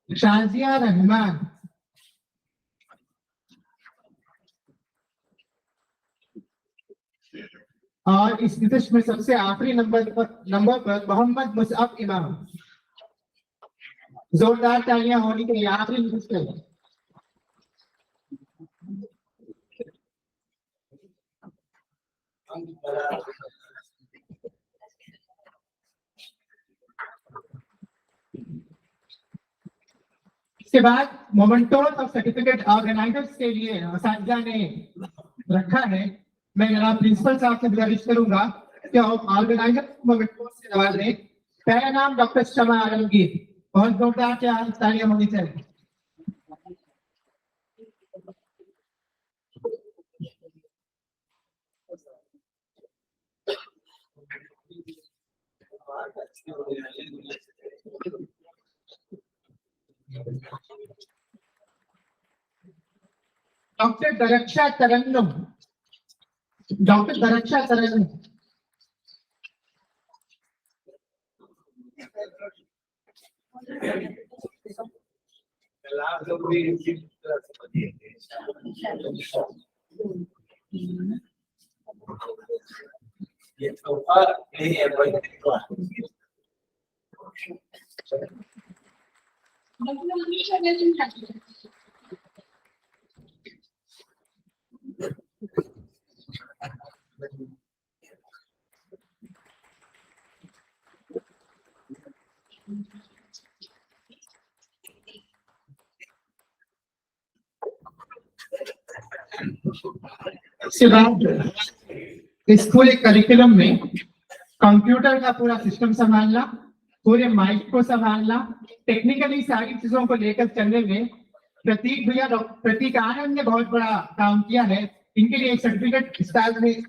शाजिया रहमान, और इस लिस्ट में सबसे आखिरी नंबर पर मोहम्मद मुसअब इमाम। जोरदार तालियां होनी चाहिए आखिरी लिस्ट में। इसके बाद मोमेंटोस और सर्टिफिकेट ऑर्गेनाइजर्स के लिए असातिज़ा ने रखा है। मैं जनाब प्रिंसिपल साहब से गुजारिश करूंगा कि ऑर्गेनाइजर मोमेंटोस से नवाज दें। पहला नाम डॉक्टर शमा आलमगीर, बहुत जोरदार तालियां होनी चाहिए। डॉक्टर दरक्षा तरन्नुम, डॉक्टर दरक्षा तरन्नुम, इसके बाद स्कूल करिकुलम में कंप्यूटर का पूरा सिस्टम संभालना, पूरे माइक को संभालना, टेक्निकली सारी चीजों को लेकर चलने में प्रतीक भैया प्रतीक आनंद ने बहुत बड़ा काम किया है। इनके लिए एक सर्टिफिकेट स्टाफ में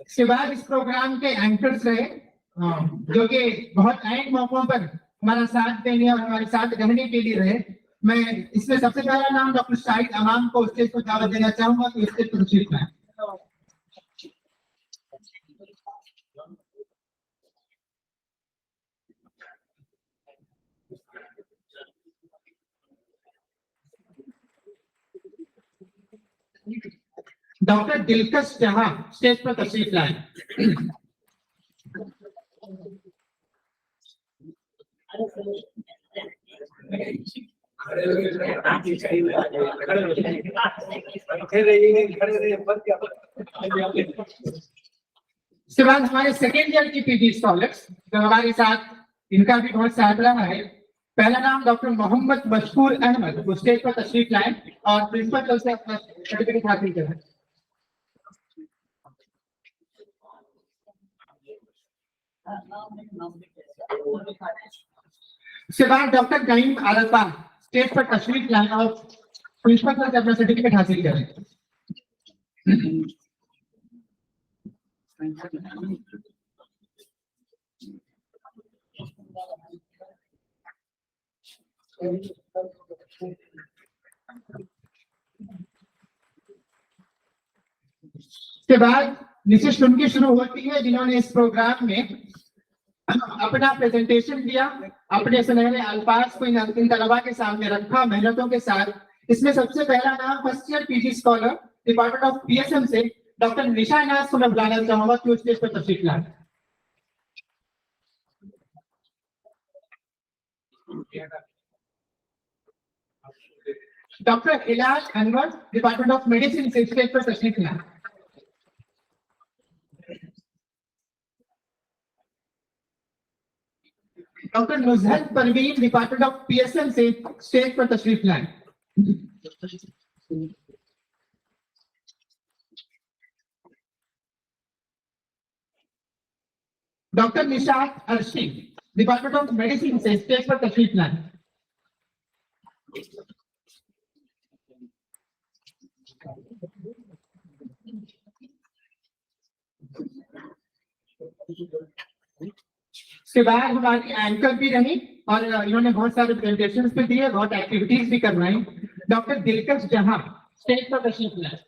इसके बाद इस प्रोग्राम के एंकर्स रहे जो कि बहुत अहम मौकों पर हमारा साथ देने और हमारे साथ रहने के लिए रहे। मैं इसमें सबसे पहला नाम डॉक्टर शाहिद अमाम को स्टेज पर दावत देना चाहूंगा कि स्टेज पर तशरीफ लाएं। डॉक्टर दिलकश जहां स्टेज पर तशरीफ लाएं। इसके बाद हमारे सेकेंड ईयर की पीजी स्कॉलर्स जो हमारे साथ, इनका भी बहुत साथ रहा है। पहला नाम डॉक्टर मोहम्मद मशहूर अहमद, वो स्टेज पर तशरीफ लाए और प्रिंसिपल से अपना सर्टिफिकेट हासिल करें। उसके बाद डॉक्टर नईम आरफा स्टेज पर तशरीफ लाए और प्रिंसिपल से अपना सर्टिफिकेट हासिल करें। इसके बाद विशिष्ट उनकी शुरू होती है जिन्होंने इस प्रोग्राम में अपना प्रेजेंटेशन दिया, अपने सुनहरे अल्फाज को इन तलबा के सामने रखा मेहनतों के साथ। इसमें सबसे पहला नाम first year PG scholar department of PSM से डॉक्टर निशा नाज को मैं बुलाना चाहूंगा कि स्टेज पर तशरीफ लाए। डॉक्टर इलाज अनवर डिपार्टमेंट ऑफ मेडिसिन से स्टेज पर तशरीफ लाए। Doctor Nuzhat Parveen department of PSM से स्टेज पर तशरीफ लाए। Doctor Nishat Arshi department of medicine से स्टेज पर तशरीफ लाए। इसके बाद हमारी एंकर भी रही और इन्होंने बहुत सारे प्रेजेंटेशंस भी दिए, बहुत एक्टिविटीज भी करवाई। डॉक्टर दिलकश जहां स्टेज पर तशरीफ लाए।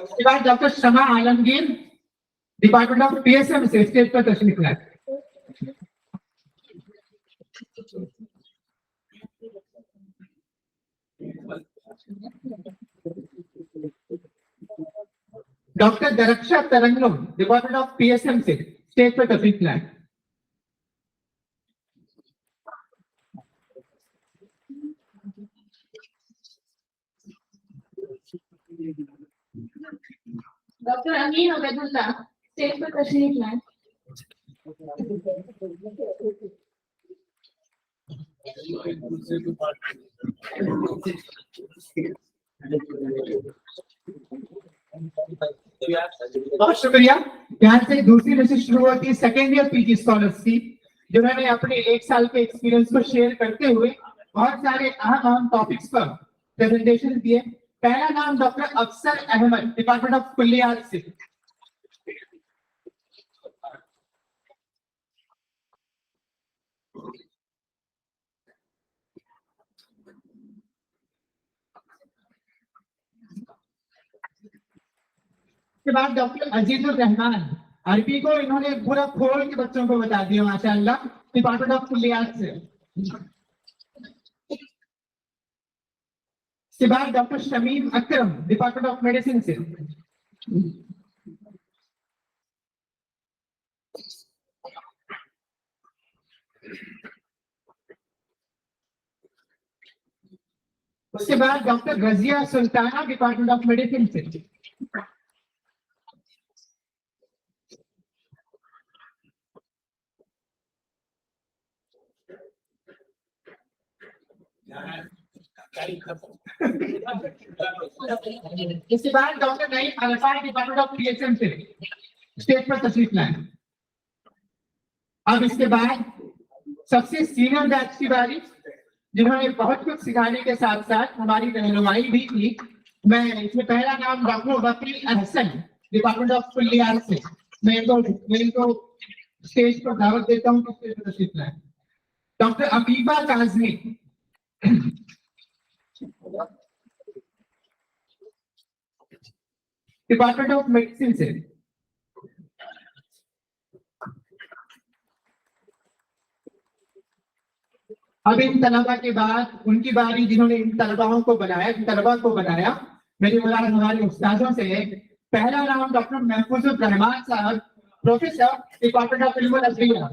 इसके बाद doctor Shama Alamgir department of PSM से स्टेज पर तशरीफ लाए। Doctor Darakhsha Tarannum department of PSM से स्टेज पर तशरीफ लाए। डॉक्टर अमीन उबैदुल्लाह स्टेज पर तशरीफ लाए। बहुत शुक्रिया। यहाँ से दूसरी लिस्ट शुरू होती है सेकेंड ईयर पीजी स्कॉलर्स की, जिन्होंने अपने एक साल के एक्सपीरियंस को शेयर करते हुए बहुत सारे अहम टॉपिक्स पर प्रेजेंटेशन दिए। पहला नाम डॉक्टर अफसर अहमद डिपार्टमेंट ऑफ कुल्लियात से। के बाद डॉक्टर अजीजुर रहमान अरबी को इन्होंने पूरा खोल के बच्चों को बता दिया माशाअल्लाह, डिपार्टमेंट ऑफ कुल्लियात से। इसके बाद doctor Shamim Akram department of medicine से। उसके बाद doctor Razia Sultana department of medicine से। इसके बाद doctor Naeem Arfa department of PSM से स्टेज पर तशरीफ लाए। अब इसके बाद सबसे सीनियर बैच की बारी, जिन्होंने बहुत कुछ सिखाने के साथ साथ हमारी रहनुमाई भी की। मैं इसमें पहला नाम डॉक्टर वकील अहसन डिपार्टमेंट ऑफ कुल्लियात से। मैं इनको स्टेज पर दावत देता हूँ कि स्टेज पर तशरीफ लाए। Doctor Abiba Kazmi department of medicine से। अब इन तलबा के बाद उनकी बारी, जिन्होंने इन तलबाओं को बनाया, इन तलबा को बनाया, मेरी मुराद हमारे उस्तादों से है। पहला नाम डॉक्टर महफूजुर रहमान साहब, प्रोफेसर, डिपार्टमेंट ऑफ इल्म अदलिया।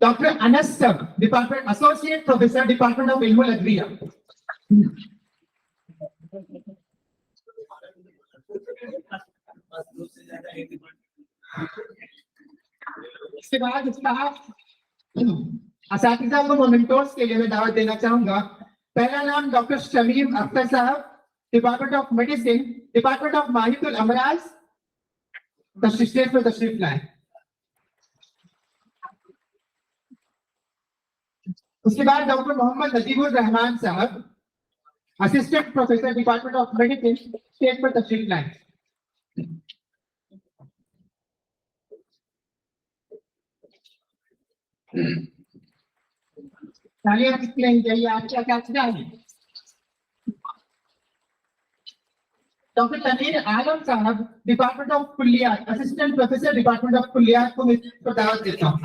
डॉक्टर अनस सब, department associate professor, department of इल्म अदलिया। इसके बाद असातिज़ा को मोमेंटोस के लिए मैं दावत देना चाहूंगा। पहला नाम डॉक्टर शमीम अख्तर साहब, department of medicine, department of Mahidul Amraz, तशरीफ लाए। उसके बाद डॉक्टर मोहम्मद नजीबुर रहमान साहब, assistant professor, department of medicine, stage पर तशरीफ लाए। तालियां किसकी नहीं चाहिए? आपका क्या चाहिए? डॉक्टर तनीर आलम साहब, department of Kulliyat, assistant professor, department of Kulliyat को मैं दावत देता हूँ।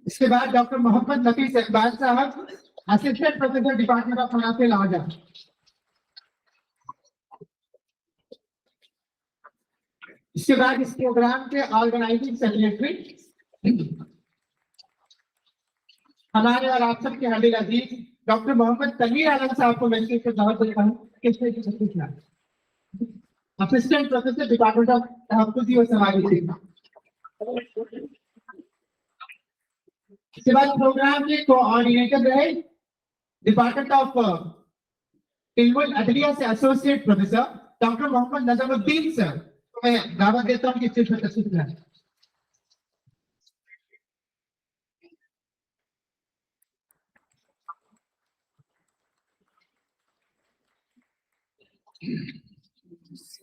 इसके बाद डॉक्टर मोहम्मद नफीस इकबाल साहब, असिस्टेंट प्रोफेसर, डिपार्टमेंट ऑफ मनाफिल आजा। इसके बाद इस प्रोग्राम के ऑर्गेनाइजिंग सेक्रेटरी हमारे और आप सबके हबील अजीज डॉक्टर मोहम्मद तनीर आलम साहब को मैं इससे दावत देता हूँ। असिस्टेंट प्रोफेसर, डिपार्टमेंट ऑफ तहफ्फुज़ व समाजी शिक्षा। इसके बाद प्रोग्राम के कोऑर्डिनेटर रहे डिपार्टमेंट ऑफ इल्मुल अदलिया से associate professor doctor Mohammad Najmuddin sir, मैं दावत देता हूँ कि स्टेज पर तशरीफ लाएं।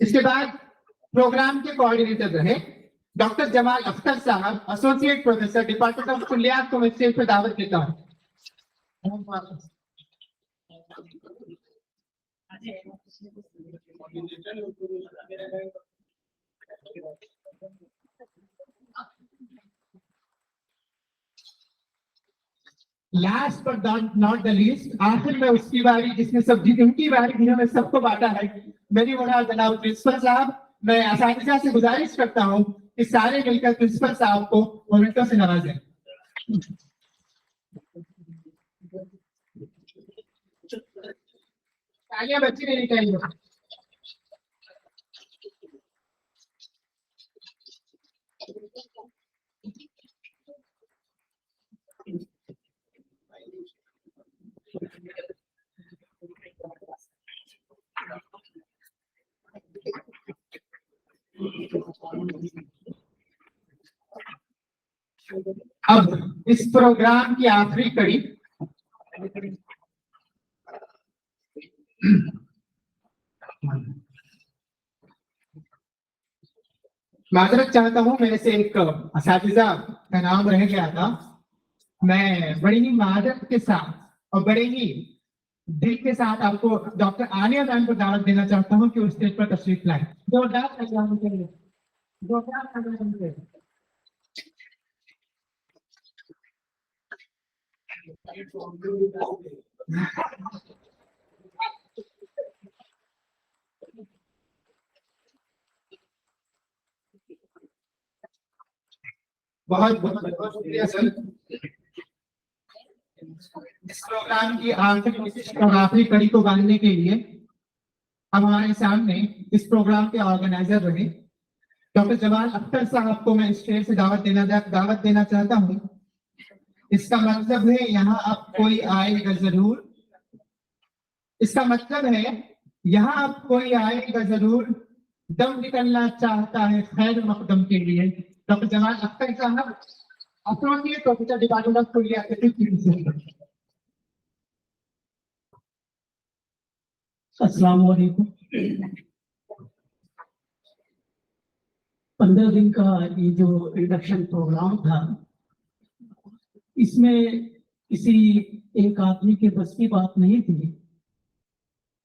इसके बाद प्रोग्राम के कोऑर्डिनेटर रहे डॉक्टर जमाल अख्तर साहब, associate professor, department of Kulliyat को मैं स्टेज पर दावत देता हूँ। Last but not the least, आखिर में उसकी बारी जिसने सब्जी उनकी बारी जिन्होंने सबको बांटा है, मेरी मुराद जनाब प्रिंसिपल साहब। मैं असातिज़ा से गुजारिश करता हूँ कि सारे मिलकर प्रिंसिपल साहब को मोमेंटो से नवाजें। तालियां बच्ची देनी चाहिए। अब इस प्रोग्राम की आखिरी कड़ी माजरत चाहता हूं, मेरे से एक असातिज़ा का नाम रह गया था। मैं बड़ी ही माजरत के साथ और बड़े ही दिल के साथ आपको डॉक्टर आलिया मैम को दावत देना चाहता हूं कि उस स्टेज पर तशरीफ लाएं। जोरदार तालियां होनी चाहिए, जोरदार तालियां होनी चाहिए। बहुत बहुत शुक्रिया सर। इस प्रोग्राम की आखिरी कड़ी को बांधने के लिए अब हमारे सामने इस प्रोग्राम के ऑर्गेनाइजर रहे डॉक्टर जमाल अख्तर साहब को मैं स्टेज से दावत देना चाहता हूँ। इसका मतलब है यहाँ अब कोई आएगा जरूर, इसका मतलब है यहाँ अब कोई आएगा जरूर, दम निकलना चाहता है खैर मकदम के लिए। डॉक्टर जमाल अख्तर साहब, एसोसिएट प्रोफेसर, डिपार्टमेंट ऑफ कुल्लियात। अस्सलाम वालेकुम। 15 दिन का ये जो इंडक्शन प्रोग्राम था इसमें किसी एक आदमी के बस की बात नहीं थी।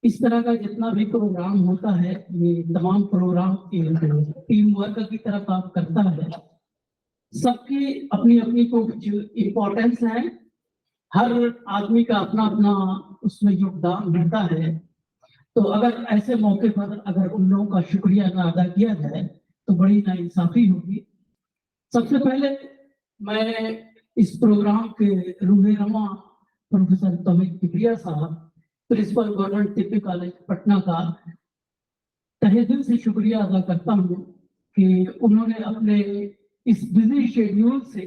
इस तरह का जितना भी प्रोग्राम होता है, ये तमाम प्रोग्राम टीम वर्क की तरह काम करता है। सबकी अपनी अपनी कुछ इम्पोर्टेंस है, हर आदमी का अपना अपना उसमें योगदान होता है। तो अगर ऐसे मौके पर अगर उन लोगों का शुक्रिया ना अदा किया जाए तो बड़ी नाइंसाफी होगी। सबसे पहले मैं इस प्रोग्राम के रूहे रमा प्रोफेसर तौहीद किबरिया साहब, प्रिंसिपल गवर्नमेंट टिप्पी कॉलेज पटना का तहे दिल से शुक्रिया अदा करता हूँ कि उन्होंने अपने इस बिजी शेड्यूल से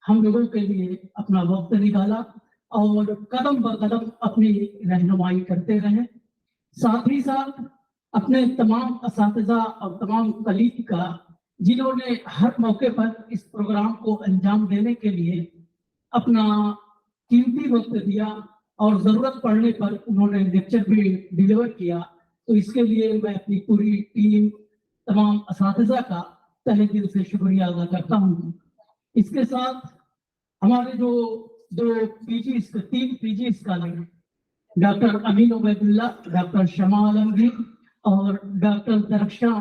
हम लोगों के लिए अपना वक्त निकाला और कदम ब कदम अपनी रहनुमाई करते रहे। साथ ही साथ अपने तमाम असातिज़ा और तमाम कलीग का, जिन्होंने हर मौके पर इस प्रोग्राम को अंजाम देने के लिए अपना कीमती वक्त दिया और जरूरत पड़ने पर उन्होंने लेक्चर भी डिलीवर किया। तो इसके लिए मैं अपनी पूरी टीम, तमाम असातिज़ा का तहे दिल से शुक्रिया अदा करता हूँ। इसके साथ हमारे जो तीन पीजी स्कॉलर डॉक्टर अमीन उबैदुल्ला, डॉक्टर शमा आलमगीर और डॉक्टर दरख्शा,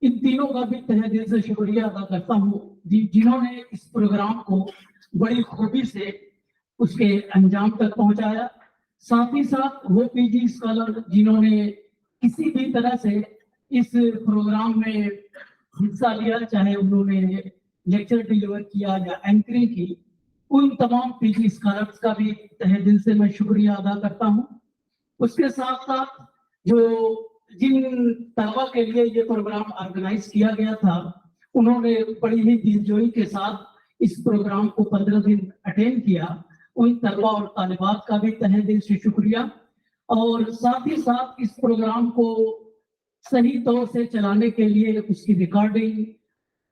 इन तीनों का भी तहे दिल से शुक्रिया अदा करता हूँ जिन्होंने इस प्रोग्राम को बड़ी खूबी से उसके अंजाम तक पहुंचाया। साथ ही साथ वो पीजी स्कॉलर जिन्होंने किसी भी तरह से इस प्रोग्राम में हिस्सा लिया, चाहे उन्होंने लेक्चर डिलीवर किया या एंकरिंग की, उन तमाम पीजी स्कॉलर्स का भी तहे दिल से मैं शुक्रिया अदा करता हूँ। उसके साथ साथ जिन तलबा के लिए ये प्रोग्राम ऑर्गेनाइज किया गया था, उन्होंने बड़ी ही दिलजोई के साथ इस प्रोग्राम को 15 दिन अटेंड किया। उन तलबा और तालिबात का भी तहे दिल से शुक्रिया। और साथ ही साथ इस प्रोग्राम को सही तौर से चलाने के लिए उसकी रिकॉर्डिंग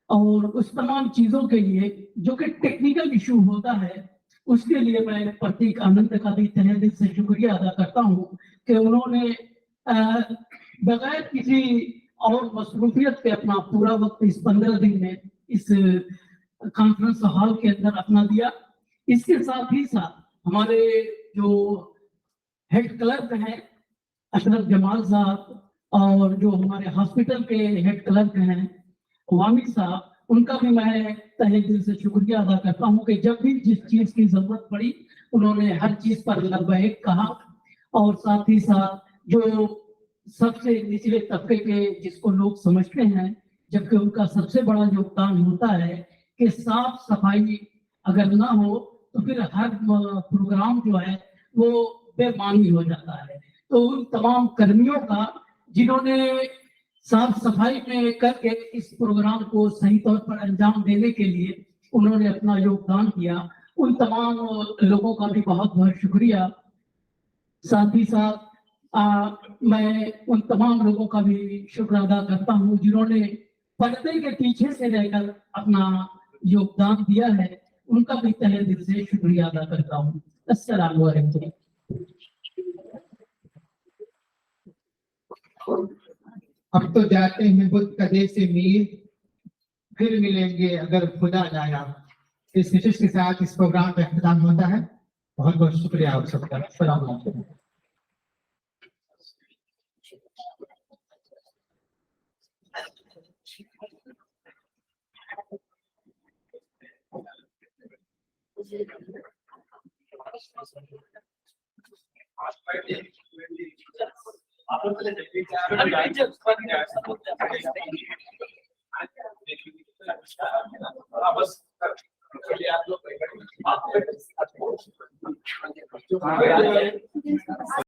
और उस तमाम चीजों के लिए जो कि टेक्निकल इशू होता है, उसके लिए मैं प्रतीक आनंद का भी तहे दिल से शुक्रिया अदा करता हूँ कि उन्होंने बगैर किसी और मसरूफियत के अपना पूरा वक्त इस 15 दिन में इस कॉन्फ्रेंस हॉल के अंदर अपना दिया। इसके साथ ही साथ हमारे जो हेड क्लर्क हैं अशरफ जमाल साहब और जो हमारे हॉस्पिटल के हेड क्लर्क हैं वामिद साहब, उनका भी मैं तहे दिल से शुक्रिया अदा करता हूँ कि जब भी जिस चीज की जरूरत पड़ी उन्होंने हर चीज पर लगभग कहा। और साथ ही साथ जो सबसे निचले तबके के जिसको लोग समझते हैं, जबकि उनका सबसे बड़ा योगदान होता है कि साफ सफाई अगर ना हो तो फिर हर प्रोग्राम जो है वो बेमानी हो जाता है। तो उन तमाम कर्मियों का जिन्होंने साफ सफाई में करके इस प्रोग्राम को सही तौर पर अंजाम देने के लिए उन्होंने अपना योगदान किया, उन तमाम लोगों का भी बहुत बहुत शुक्रिया। साथ ही साथ मैं उन तमाम लोगों का भी शुक्र अदा करता हूँ जिन्होंने पर्दे के पीछे से रहकर अपना योगदान दिया है, उनका भी तहे दिल से शुक्रिया अदा करता हूँ। अस्सलाम वालेकुम। अब तो जाते हैं बुद्ध कदे से मीर, फिर मिलेंगे अगर खुदा जाया। इस विशेष के साथ इस प्रोग्राम का इख्तिताम होता है। बहुत बहुत शुक्रिया आप सबका। अस्सलाम वालेकुम। बस